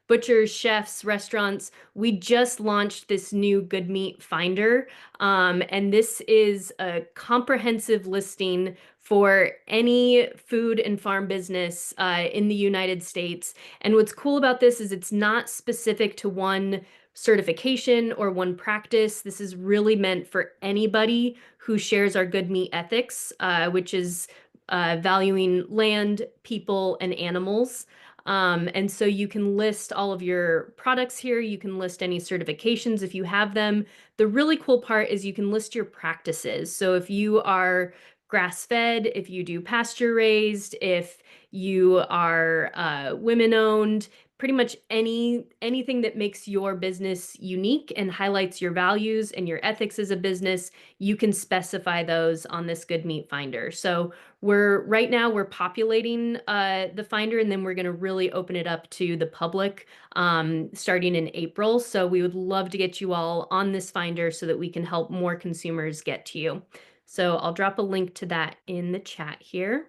butchers, chefs, restaurants, we just launched this new Good Meat Finder. And this is a comprehensive listing for any food and farm business in the United States. And what's cool about this is it's not specific to one certification or one practice. This is really meant for anybody who shares our good meat ethics, which is valuing land, people, and animals. And so you can list all of your products here. You can list any certifications if you have them. The really cool part is you can list your practices. So if you are grass-fed, if you do pasture-raised, if you are women-owned, pretty much anything that makes your business unique and highlights your values and your ethics as a business, you can specify those on this Good Meat Finder. So right now we're populating the Finder, and then we're going to really open it up to the public starting in April. So we would love to get you all on this Finder so that we can help more consumers get to you. So I'll drop a link to that in the chat here.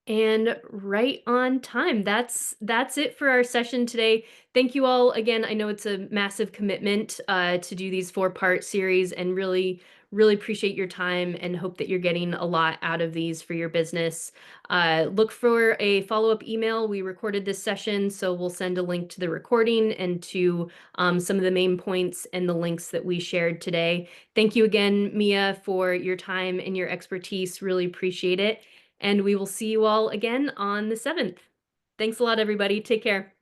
And right on time. That's it for our session today. Thank you all again. I know it's a massive commitment to do these 4-part series, and really appreciate your time and hope that you're getting a lot out of these for your business. Look for a follow-up email. We recorded this session, so we'll send a link to the recording and to some of the main points and the links that we shared today. Thank you again, Mia, for your time and your expertise. Really appreciate it. And we will see you all again on the 7th. Thanks a lot, everybody. Take care.